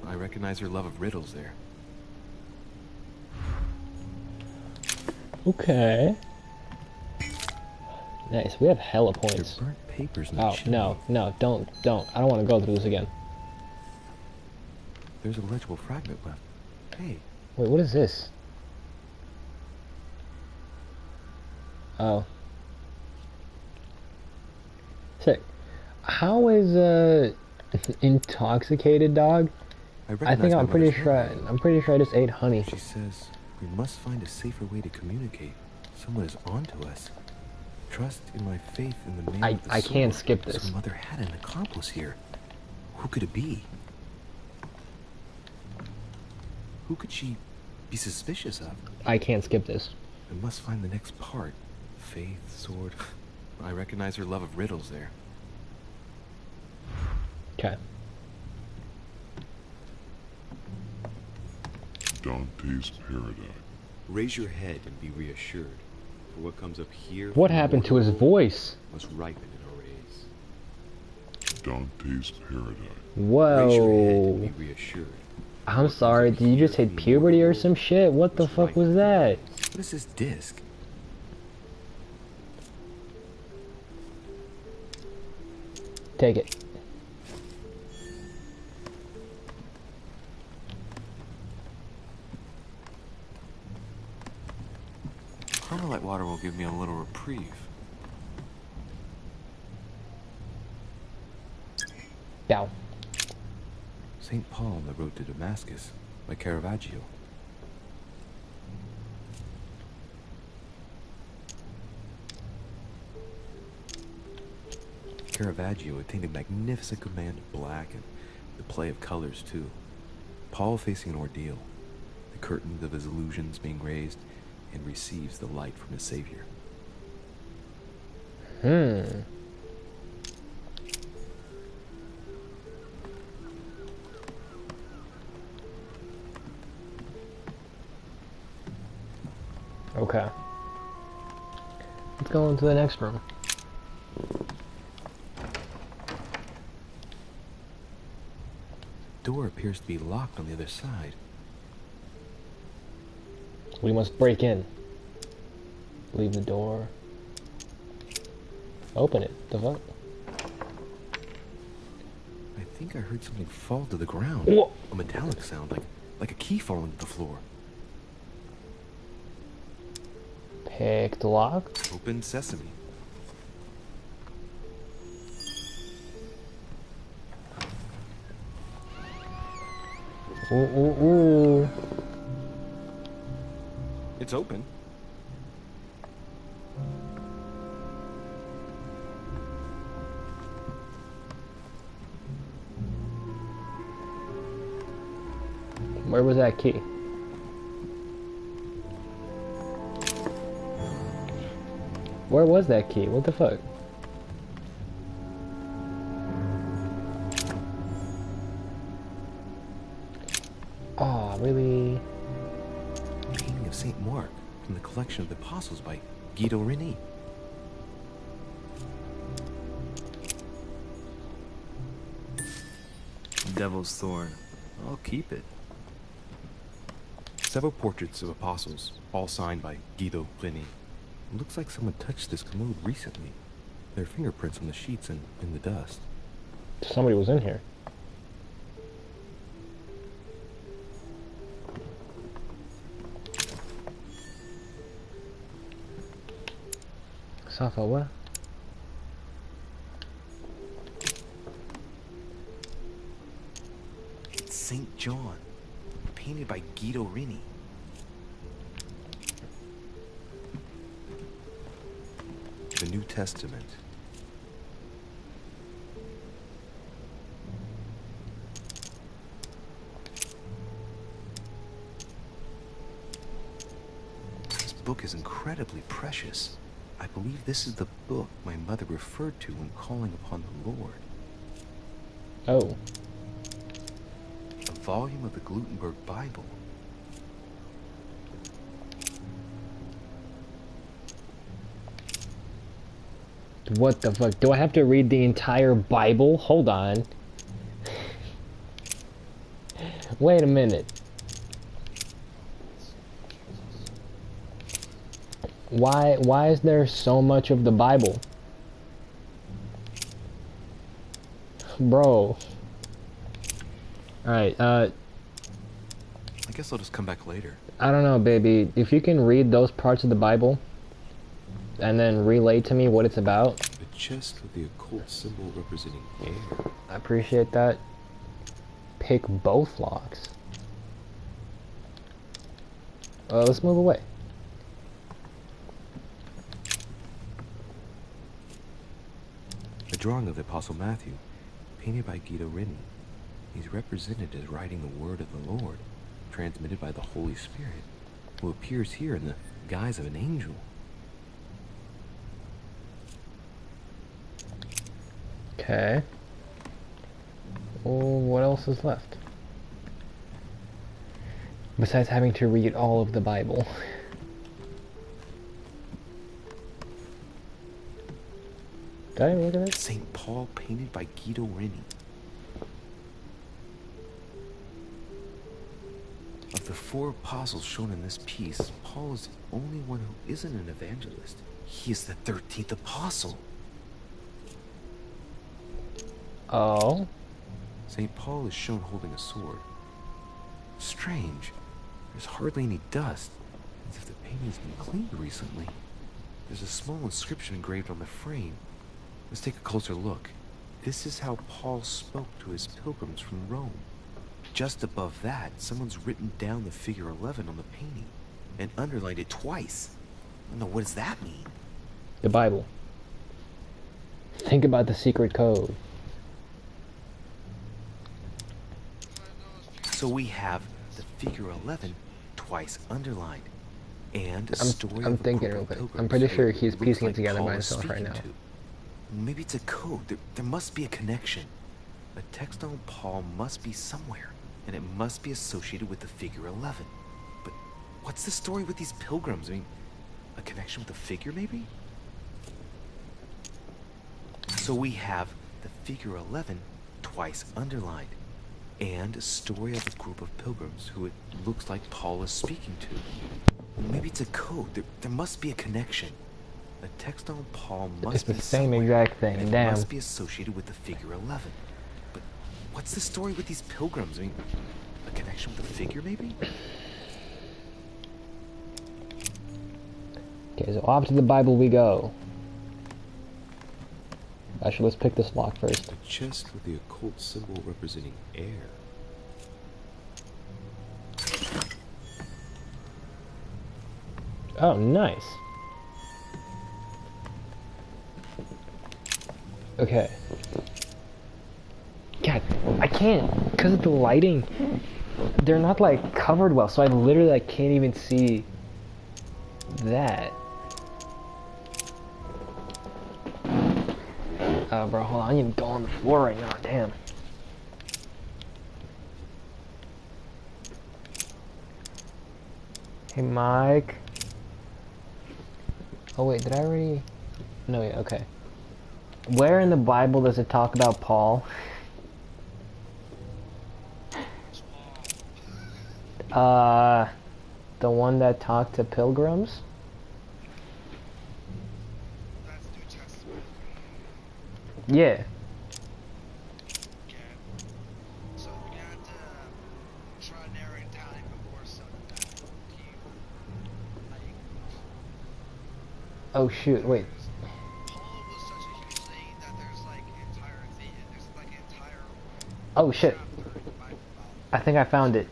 I recognize her love of riddles there. Okay. Nice, we have hella points. There are burnt papers in the Oh, chimney. no, don't. I don't want to go through this again. There's a legible fragment left. Hey. Wait, what is this? Oh. Sick. How is, intoxicated dog? I think I'm pretty sure I just ate honey. She says, we must find a safer way to communicate. Someone is onto us. Trust in my faith in the man with the I sword. can't skip this. So Mother had an accomplice here. Who could it be? Who could she be suspicious of? I can't skip this. I must find the next part. Faith, sword. I recognize her love of riddles there. Okay. Dante's Paradise. Raise your head and be reassured. For what comes up here... What happened to his voice? Must ripen in our rays. Dante's Paradise. Whoa. Raise your head and be reassured. I'm sorry, did you just hit puberty or some shit? What the fuck was that? What is this disc? Take it. Carmelite water will give me a little reprieve. Bow. St. Paul on the road to Damascus by Caravaggio. Caravaggio attained a magnificent command of black and the play of colors too. Paul facing an ordeal, the curtains of his illusions being raised, and receives the light from his Savior. Okay. Let's go into the next room. Door appears to be locked on the other side. We must break in. Leave the door. Open it. The fuck? I think I heard something fall to the ground. Whoa. A metallic sound, like a key falling to the floor. Pick the lock. Open sesame. Ooh, ooh, ooh. It's open. Where was that key? Where was that key? What the fuck? Oh, really? Painting of Saint Mark from the collection of the Apostles by Guido Reni. Devil's Thorn. I'll keep it. Several portraits of apostles, all signed by Guido Reni. It looks like someone touched this commode recently. There are fingerprints on the sheets and in the dust. Somebody was in here. Safa, what? It's St. John, painted by Guido Reni. The New Testament. This book is incredibly precious. I believe this is the book my mother referred to when calling upon the Lord. Oh. A volume of the Gutenberg Bible. What the fuck? Do I have to read the entire Bible? Hold on. Wait a minute. Why is there so much of the Bible? Bro. Alright, I guess I'll just come back later. I don't know, baby. If you can read those parts of the Bible and then relay to me what it's about. The chest with the occult symbol representing air. I appreciate that. Pick both locks. Let's move away. A drawing of the Apostle Matthew, painted by Guido Reni. He's represented as writing the word of the Lord, transmitted by the Holy Spirit, who appears here in the guise of an angel. Okay. Well, what else is left? Besides having to read all of the Bible. Did I look at it? St. Paul, painted by Guido Reni. Of the four apostles shown in this piece, Paul is the only one who isn't an evangelist. He is the 13th apostle. Oh? St. Paul is shown holding a sword. Strange. There's hardly any dust, as if the painting's been cleaned recently. There's a small inscription engraved on the frame. Let's take a closer look. This is how Paul spoke to his pilgrims from Rome. Just above that, someone's written down the figure 11 on the painting and underlined it twice. No, what does that mean? The Bible. Think about the secret code. So we have the figure 11 twice underlined and a story I'm of a thinking group real of quick. pilgrims I'm pretty who sure it he's looks piecing like it together Paul by is himself right speaking now. to. Maybe it's a code. There must be a connection. A text on Paul must be somewhere, and it must be associated with the figure 11. But what's the story with these pilgrims? I mean, a connection with the figure, maybe? So we have the figure 11 twice underlined, and a story of a group of pilgrims who it looks like Paul is speaking to. Maybe it's a code. There must be a connection. A text on Paul must be It's the same somewhere, exact thing, and it damn. must be associated with the figure 11. But what's the story with these pilgrims? I mean, a connection with the figure, maybe? Okay, so off to the Bible we go. Actually, let's pick this lock first. A chest with the occult symbol representing air. Oh, nice. Okay. God, I can't, because of the lighting. they're not like covered well, so I literally like can't even see that. Bro, hold on, I need to go on the floor right now, damn. Hey, Mike. Oh wait, did I already? No, yeah, okay. Where in the Bible does it talk about Paul? The one that talked to pilgrims? Yeah. Oh shoot, wait. Oh shit. I think I found it.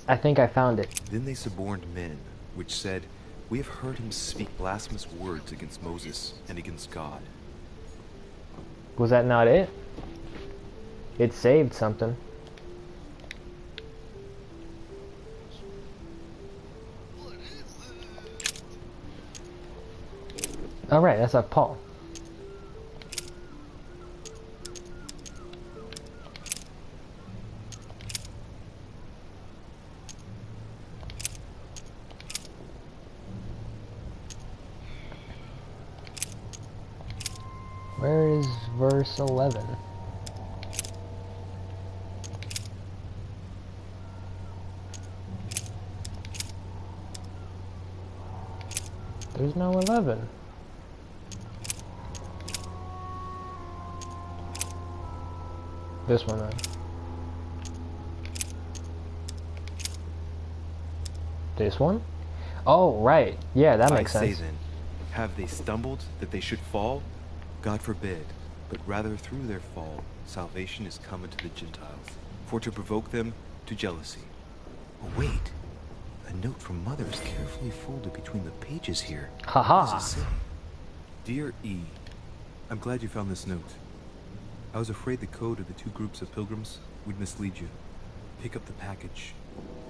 I think I found it. Then they suborned men, which said, "We have heard him speak blasphemous words against Moses and against God." Was that not it? It saved something. Alright, that's like Paul. Where is verse 11? There's no 11. This one then. This one? Oh, right. Yeah, that makes sense. I say then, have they stumbled that they should fall? God forbid, but rather through their fall, salvation is come unto the Gentiles, for to provoke them to jealousy. Oh, wait. A note from Mother is carefully folded between the pages here. Haha. What does it say? Dear E, I'm glad you found this note. I was afraid the code of the two groups of pilgrims would mislead you. Pick up the package.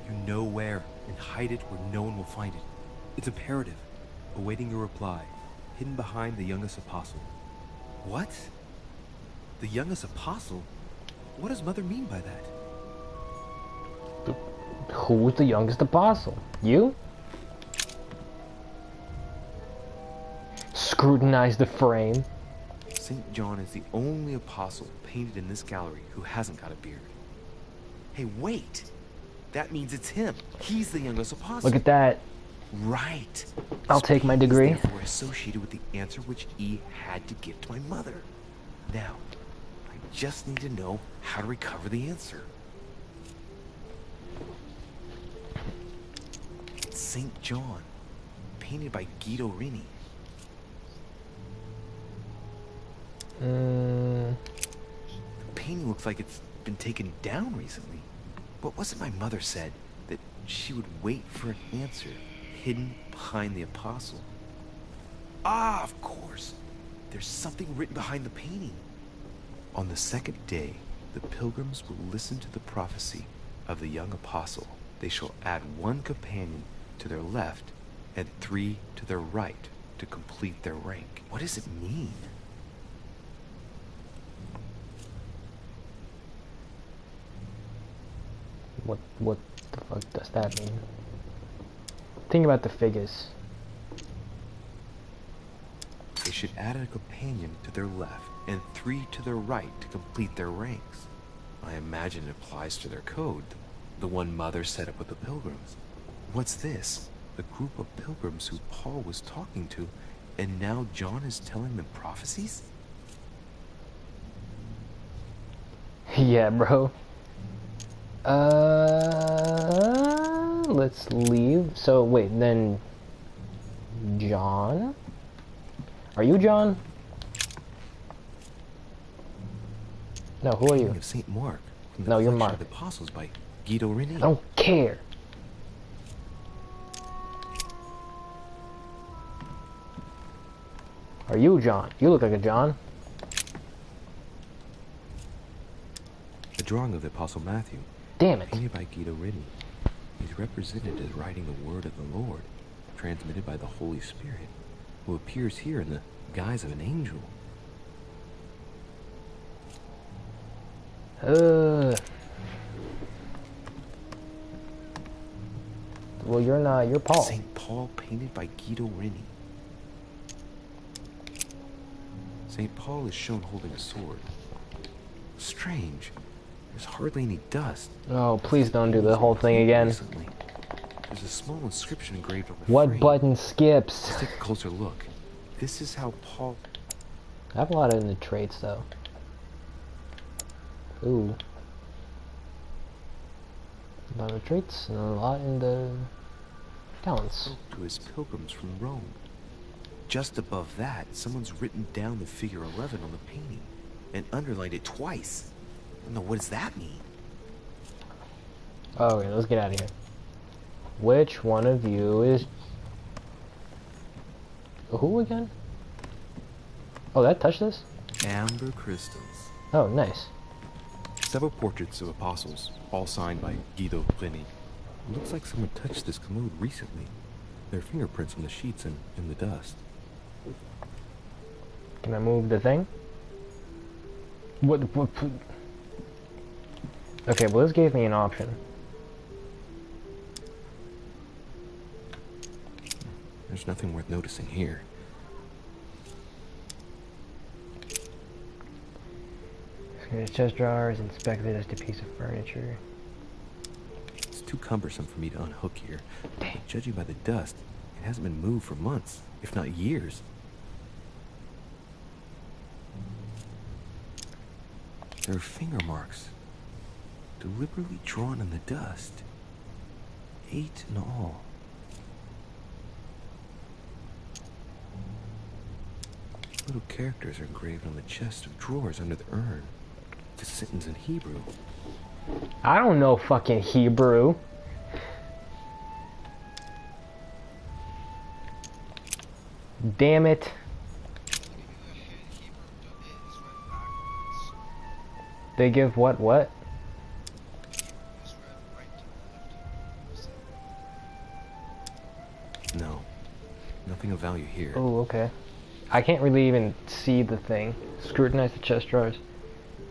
You know where, and hide it where no one will find it. It's imperative. Awaiting your reply. Hidden behind the youngest apostle. What? The youngest apostle? What does Mother mean by that? Who's the youngest apostle? You? Scrutinize the frame. St. John is the only apostle painted in this gallery who hasn't got a beard. Hey, wait! That means it's him. He's the youngest apostle. Look at that. Right. I'll take my degree. He's therefore associated with the answer which E had to give to my mother. Now, I just need to know how to recover the answer. It's St. John, painted by Guido Rini. The painting looks like it's been taken down recently. But wasn't my mother said that she would wait for an answer hidden behind the apostle? Ah, of course. There's something written behind the painting. On the second day, the pilgrims will listen to the prophecy of the young apostle. They shall add one companion to their left and 3 to their right to complete their rank. What does it mean? What the fuck does that mean? Think about the figures. They should add a companion to their left and 3 to their right to complete their ranks. I imagine it applies to their code, the one Mother set up with the pilgrims. What's this? The group of pilgrims who Paul was talking to, and now John is telling them prophecies? Yeah, bro. Let's leave. So, wait, then... John? Are you John? No, who are you? Of Saint Mark. No, you're Mark. The Apostles by Guido Rini. I don't care. Are you John? You look like a John. drawing of the Apostle Matthew. Damn it. Painted by Guido Rini. He's represented as writing the word of the Lord, transmitted by the Holy Spirit, who appears here in the guise of an angel. Well, you're Paul. St. Paul painted by Guido Rini. St. Paul is shown holding a sword. Strange. There's hardly any dust. Oh, please don't do the whole thing again. Recently, there's a small inscription engraved on the What frame. button skips? Let's take a closer look. This is how Paul... I have a lot in the traits, though. Ooh. A lot of traits and a lot in the talents. Spoke to his pilgrims from Rome. Just above that, someone's written down the figure 11 on the painting and underlined it twice. I don't know, what does that mean? Oh, okay, let's get out of here. Which one of you is... Who again? Oh, that touched this? Amber crystals. Oh, nice. Several portraits of apostles, all signed by Guido Rini. Looks like someone touched this commode recently. There are fingerprints on the sheets and in the dust. Can I move the thing? What? Okay, well this gave me an option. There's nothing worth noticing here. His chest drawer is inspected as a piece of furniture. It's too cumbersome for me to unhook here. But judging by the dust, it hasn't been moved for months, if not years. There are finger marks, deliberately drawn in the dust. 8 in all. Little characters are engraved on the chest of drawers under the urn. It's a sentence in Hebrew. I don't know fucking Hebrew. Damn it. They give what? No. Nothing of value here. Oh, okay. I can't really even see the thing. Scrutinize the chest drawers.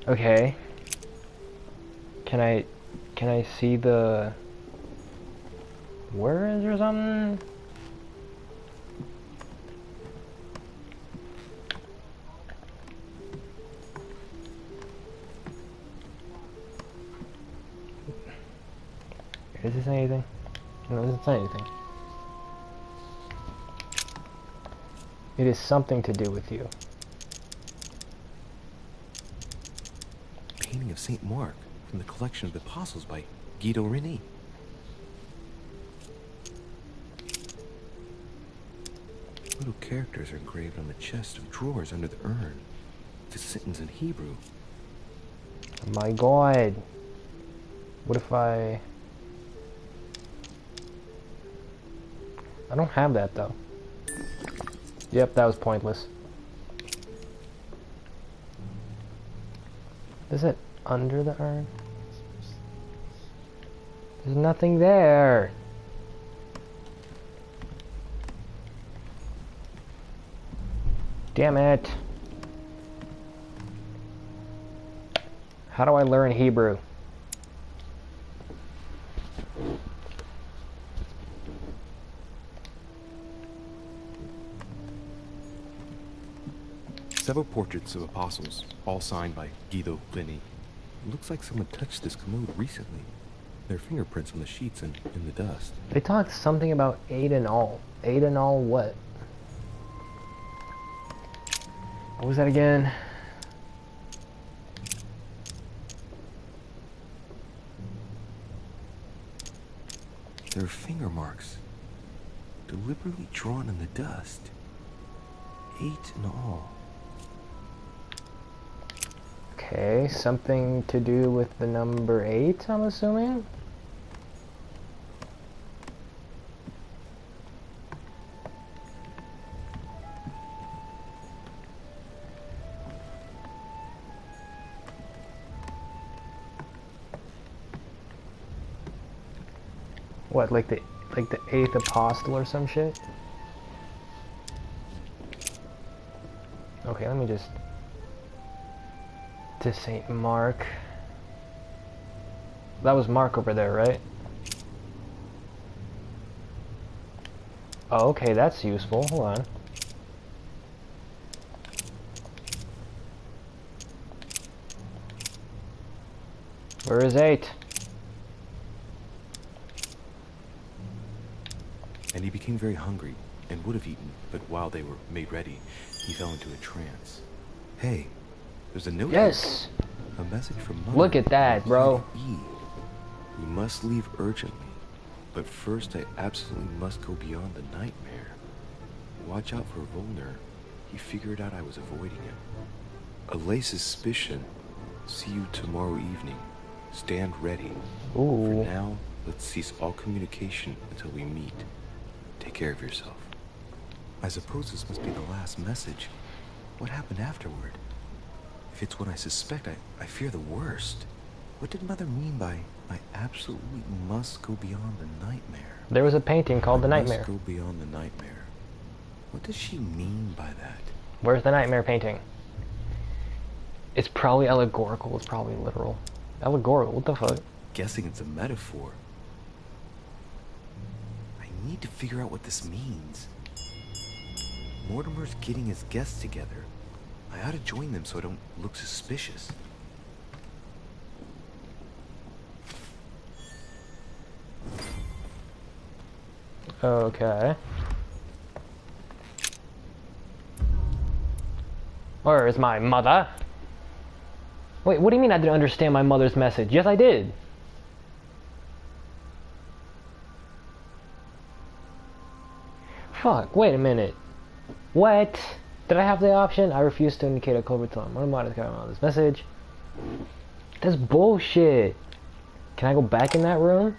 Okay. Can I see the words or something? Does this say anything? No, it doesn't say anything. It is something to do with you. Painting of St. Mark from the collection of the Apostles by Guido Rini. Little characters are engraved on the chest of drawers under the urn. It's a sentence in Hebrew. Oh my God. What if I don't have that though. Yep, that was pointless. Is it under the urn? There's nothing there. Damn it. How do I learn Hebrew? Several portraits of apostles, all signed by Guido Rini. It looks like someone touched this commode recently. There are fingerprints on the sheets and in the dust. They talked something about 8 in all. 8 in all what? What was that again? There are finger marks, deliberately drawn in the dust. 8 in all. Okay, something to do with the number 8, I'm assuming? What, like the 8th apostle or some shit? Okay, let me just... To St. Mark. That was Mark over there, right? Oh, okay, that's useful. Hold on. Where is 8? And he became very hungry and would have eaten, but while they were made ready, he fell into a trance. Hey, there's a note. Yes! Here. A message from Mother. Look at that, bro. We must leave urgently, but first I absolutely must go beyond the nightmare. Watch out for Volner. He figured out I was avoiding him. Allay suspicion. See you tomorrow evening. Stand ready. Ooh. For now, let's cease all communication until we meet. Take care of yourself. I suppose this must be the last message. What happened afterward? If it's what I suspect, I fear the worst. What did Mother mean by, I absolutely must go beyond the nightmare? There was a painting called The Nightmare. Must go beyond the nightmare. What does she mean by that? Where's the nightmare painting? It's probably allegorical, it's probably literal. Allegorical, what the fuck? Guessing it's a metaphor. I need to figure out what this means. Mortimer's getting his guests together. I ought to join them so I don't look suspicious. Okay. Where is my mother? Wait, what do you mean I didn't understand my mother's message? Yes, I did. Fuck, wait a minute. What? Did I have the option? I refuse to indicate a covert tone. What am I to on this message? That's bullshit. Can I go back in that room?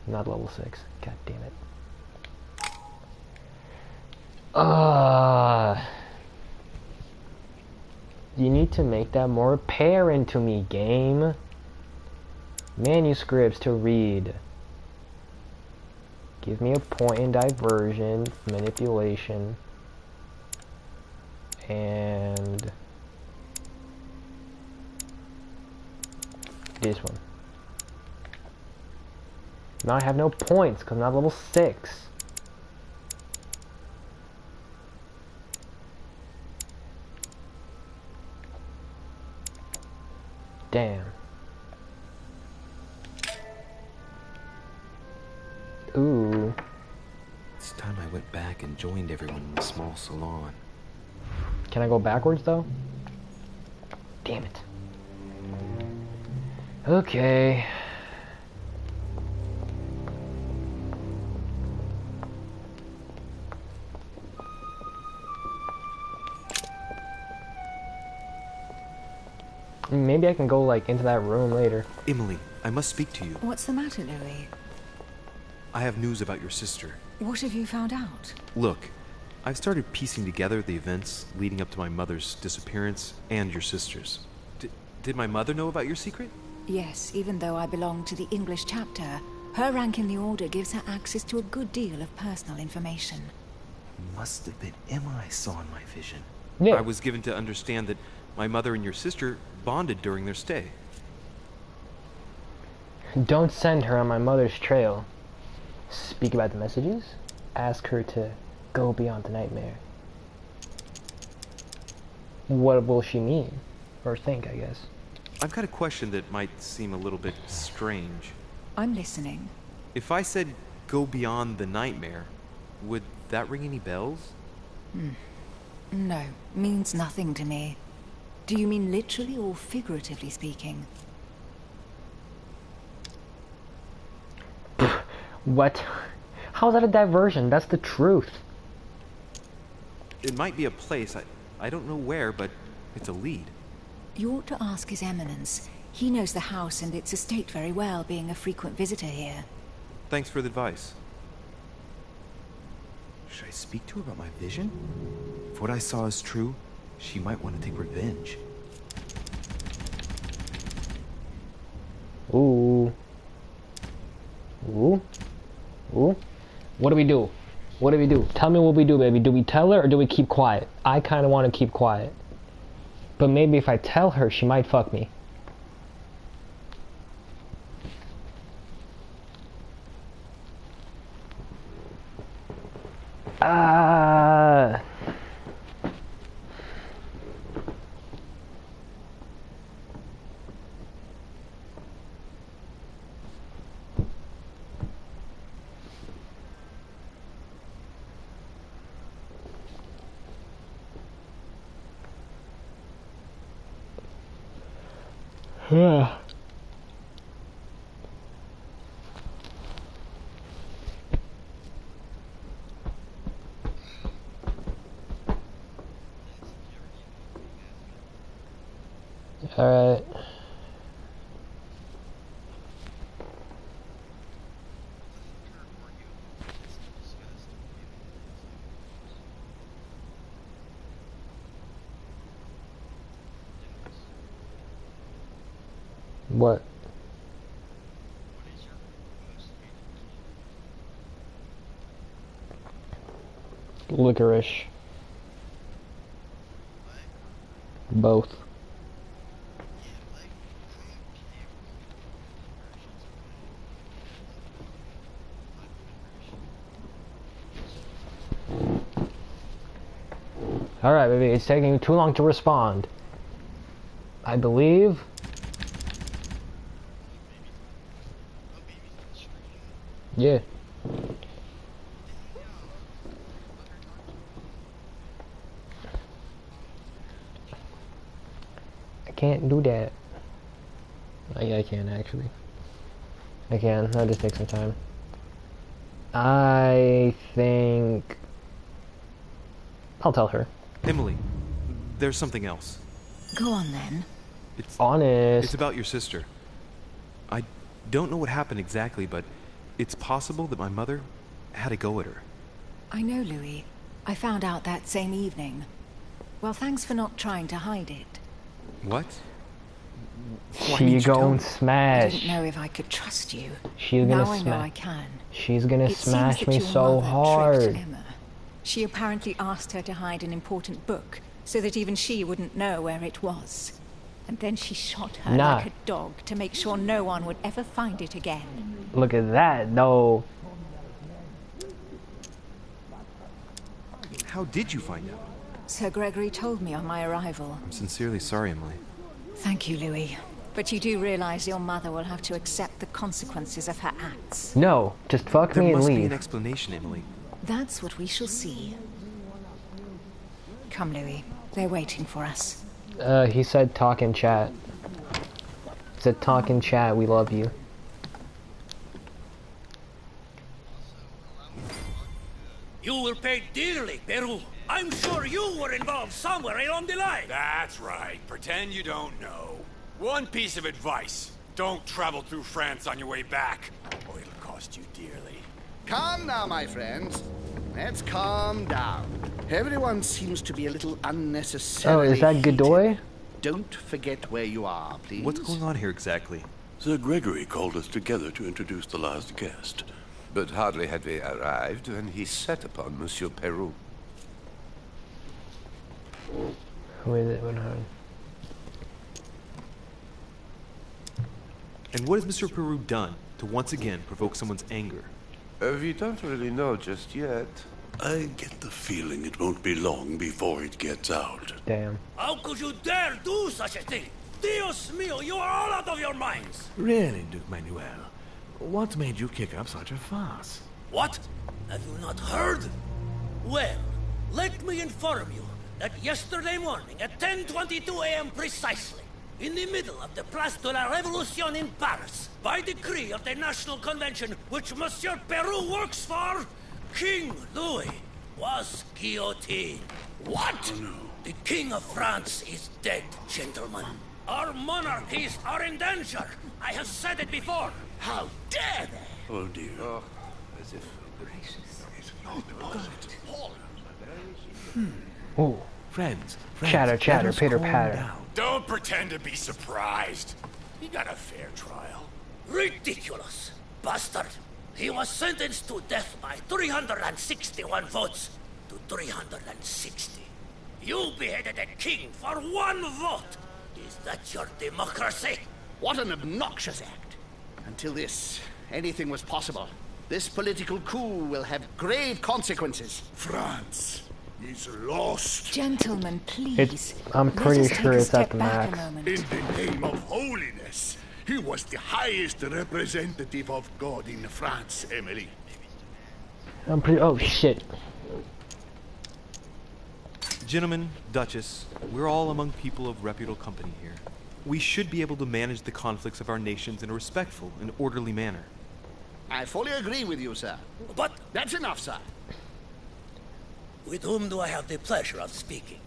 Not level 6. God damn it. You need to make that more apparent to me, game. Manuscripts to read. Give me a point in diversion, manipulation, and this one. Now I have no points because I'm not level 6. Damn. Ooh. It's time I went back and joined everyone in the small salon. Can I go backwards though? Damn it. Okay. Maybe I can go like into that room later. Emily, I must speak to you. What's the matter, Louis? I have news about your sister. What have you found out? Look, I've started piecing together the events leading up to my mother's disappearance and your sister's. Did my mother know about your secret? Yes, even though I belong to the English chapter, her rank in the Order gives her access to a good deal of personal information. Must have been Emma I saw in my vision. Yeah. I was given to understand that my mother and your sister bonded during their stay. Don't send her on my mother's trail. Speak about the messages. Ask her to go beyond the nightmare. What will she mean? Or think, I guess. I've got a question that might seem a little bit strange. I'm listening. If I said go beyond the nightmare, would that ring any bells? No, means nothing to me. Do you mean literally or figuratively speaking? What? How's that a diversion? That's the truth. It might be a place, I don't know where, but it's a lead. You ought to ask His Eminence. He knows the house and its estate very well, being a frequent visitor here. Thanks for the advice. Should I speak to her about my vision? If what I saw is true, she might want to take revenge. Ooh. Ooh. Ooh. What do we do? What do we do? Tell me what we do, baby. Do we tell her or do we keep quiet? I kind of want to keep quiet. But maybe if I tell her, she might fuck me. Ah. Yeah. All right. What? Licorice. Both. Alright, baby, it's taking you too long to respond. I believe. Yeah. I can't do that. Yeah, I can actually. I can. That'll just take some time. I think I'll tell her. Emily, there's something else. Go on then. It's honest. It's about your sister. I don't know what happened exactly, but it's possible that my mother had a go at her. I know, Louis. I found out that same evening. Well, thanks for not trying to hide it. What? She gon' smash. I didn't know if I could trust you. She's gonna now I know I smash. can. She's gonna It smash seems that me your so mother hard. tricked Emma. She apparently asked her to hide an important book so that even she wouldn't know where it was. And then she shot her Nah. like a dog to make sure no one would ever find it again. Look at that, though. How did you find out? Sir Gregory told me on my arrival. I'm sincerely sorry, Emily. Thank you, Louis. But you do realize your mother will have to accept the consequences of her acts. No, just fuck There me and must be leave. an explanation, Emily. That's what we shall see. Come, Louis. They're waiting for us. He said talk in chat. He said talk in chat, we love you. You will pay dearly, Peru. I'm sure you were involved somewhere along the line. That's right. Pretend you don't know. One piece of advice. Don't travel through France on your way back, or it'll cost you dearly. Calm now, my friends. Let's calm down. Everyone seems to be a little unnecessarily Oh, is that Godoy? heated. Don't forget where you are, please. What's going on here exactly? Sir Gregory called us together to introduce the last guest. But hardly had we arrived when he set upon Monsieur Peru. Who is it? And what has Mr. Peru done to once again provoke someone's anger? We don't really know just yet. I get the feeling it won't be long before it gets out. Damn. How could you dare do such a thing? Dios mío, you are all out of your minds! Really, Duke Manuel? What made you kick up such a fuss? What? Have you not heard? Well, let me inform you that yesterday morning at 10:22 a.m. precisely, in the middle of the Place de la Révolution in Paris, by decree of the National Convention which Monsieur Peru works for, King Louis was guillotined. What? Oh, no. The King of France is dead, gentlemen. Our monarchies are in danger. I have said it before. How dare they? Oh dear. Oh, as if... It's not possible. Ooh. Friends, Chatter, chatter, let us pitter, calm patter. down. Don't pretend to be surprised. He got a fair trial. Ridiculous! Bastard! He was sentenced to death by 361 votes to 360. You beheaded a king for 1 vote! Is that your democracy? What an obnoxious act. Until this, anything was possible. This political coup will have grave consequences. France is lost. Gentlemen, please. I'm pretty sure it's at the max. In the name of holiness, he was the highest representative of God in France, Emily. I'm pretty. Oh shit. Gentlemen, Duchess, we're all among people of reputable company here. We should be able to manage the conflicts of our nations in a respectful and orderly manner. I fully agree with you, sir. But that's enough, sir. With whom do I have the pleasure of speaking?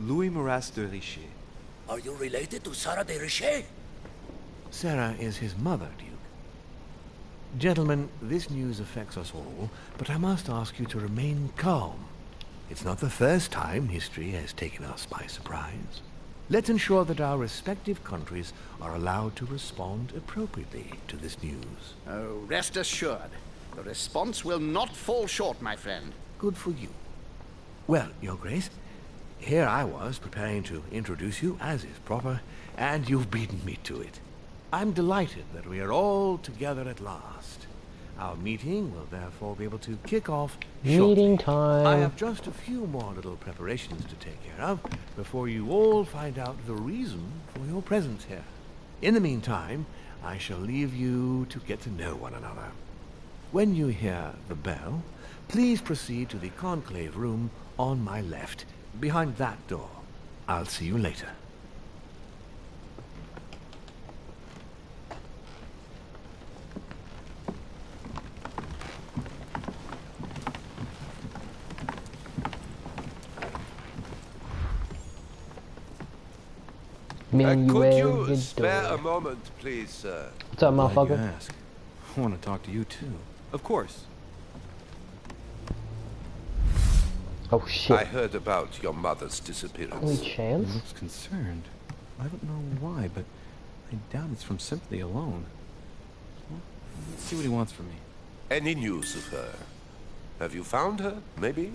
Louis Maras de Richet. Are you related to Sarah de Richet? Sarah is his mother, Duke. Gentlemen, this news affects us all, but I must ask you to remain calm. It's not the first time history has taken us by surprise. Let's ensure that our respective countries are allowed to respond appropriately to this news. Oh, rest assured. The response will not fall short, my friend. Good for you. Well, Your Grace, here I was preparing to introduce you, as is proper, and you've beaten me to it. I'm delighted that we are all together at last. Our meeting will therefore be able to kick off shortly. Meeting time. I have just a few more little preparations to take care of before you all find out the reason for your presence here. In the meantime, I shall leave you to get to know one another. When you hear the bell, please proceed to the conclave room on my left, behind that door. I'll see you later. Could you spare a moment, please, sir? What's up, motherfucker? Glad you ask. I want to talk to you too. Of course. Oh shit. I heard about your mother's disappearance. Any chance? He looks concerned. I don't know why, but I doubt it's from sympathy alone. Well, let's see what he wants from me. Any news of her? Have you found her, maybe?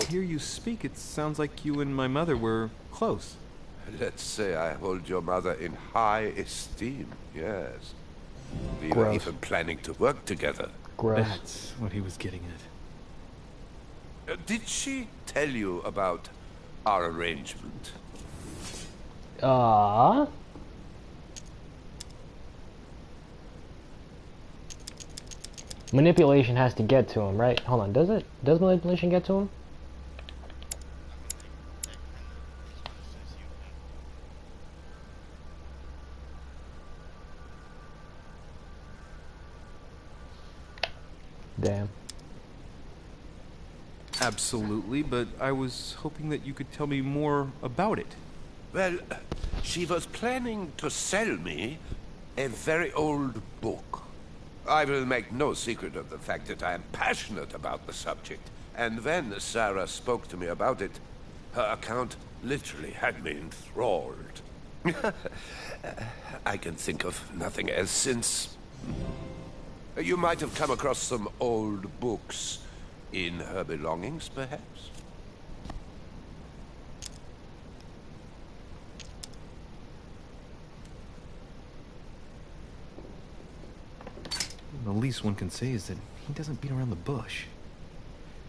To hear you speak, it sounds like you and my mother were close. Let's say I hold your mother in high esteem, yes. We were even planning to work together. That's what he was getting at. Did she tell you about our arrangement? Manipulation has to get to him, right? Hold on, does it? Does manipulation get to him? Damn. Absolutely, but I was hoping that you could tell me more about it. Well, she was planning to sell me a very old book. I will make no secret of the fact that I am passionate about the subject, and when Sarah spoke to me about it, her account literally had me enthralled. I can think of nothing else since. You might have come across some old books in her belongings, perhaps? The least one can say is that he doesn't beat around the bush.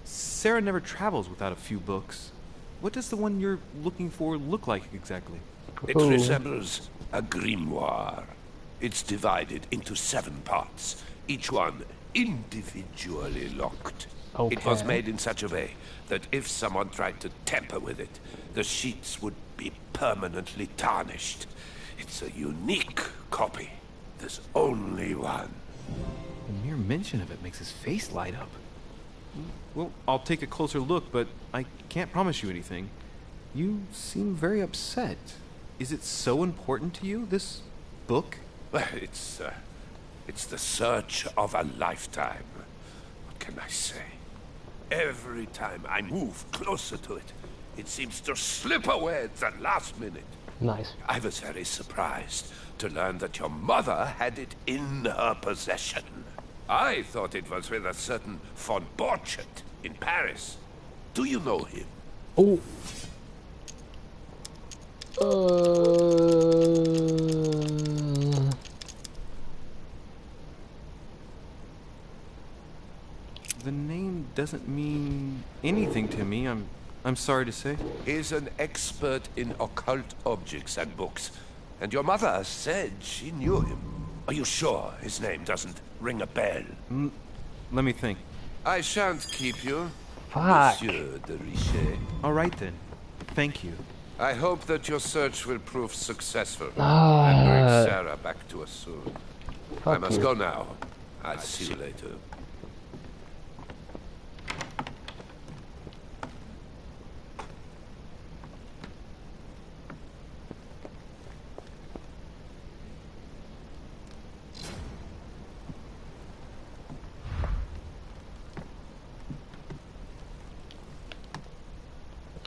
Sarah never travels without a few books. What does the one you're looking for look like exactly? It resembles a grimoire. It's divided into 7 parts, each one individually locked. Okay. It was made in such a way that if someone tried to tamper with it, the sheets would be permanently tarnished. It's a unique copy. There's only one. The mere mention of it makes his face light up. Well, I'll take a closer look, but I can't promise you anything. You seem very upset. Is it so important to you, this book? Well, it's the search of a lifetime. What can I say? Every time I move closer to it, it seems to slip away at the last minute. Nice. I was very surprised to learn that your mother had it in her possession. I thought it was with a certain von Borchet in Paris. Do you know him? Oh. The name doesn't mean anything to me, I'm sorry to say. He's an expert in occult objects and books, and your mother said she knew him. Are you sure his name doesn't ring a bell? Let me think. I shan't keep you, Fuck. Monsieur de Richet. All right then. Thank you. I hope that your search will prove successful and bring Sarah back to us soon. I must go now. I'll see you later.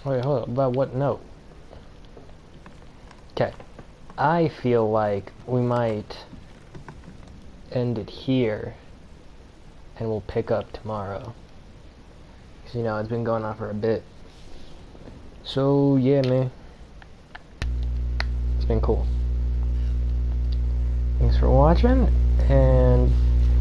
Wait, hold on. But what note? Okay. I feel like we might end it here and we'll pick up tomorrow. Because, you know, it's been going on for a bit. So, yeah, man. It's been cool. Thanks for watching, and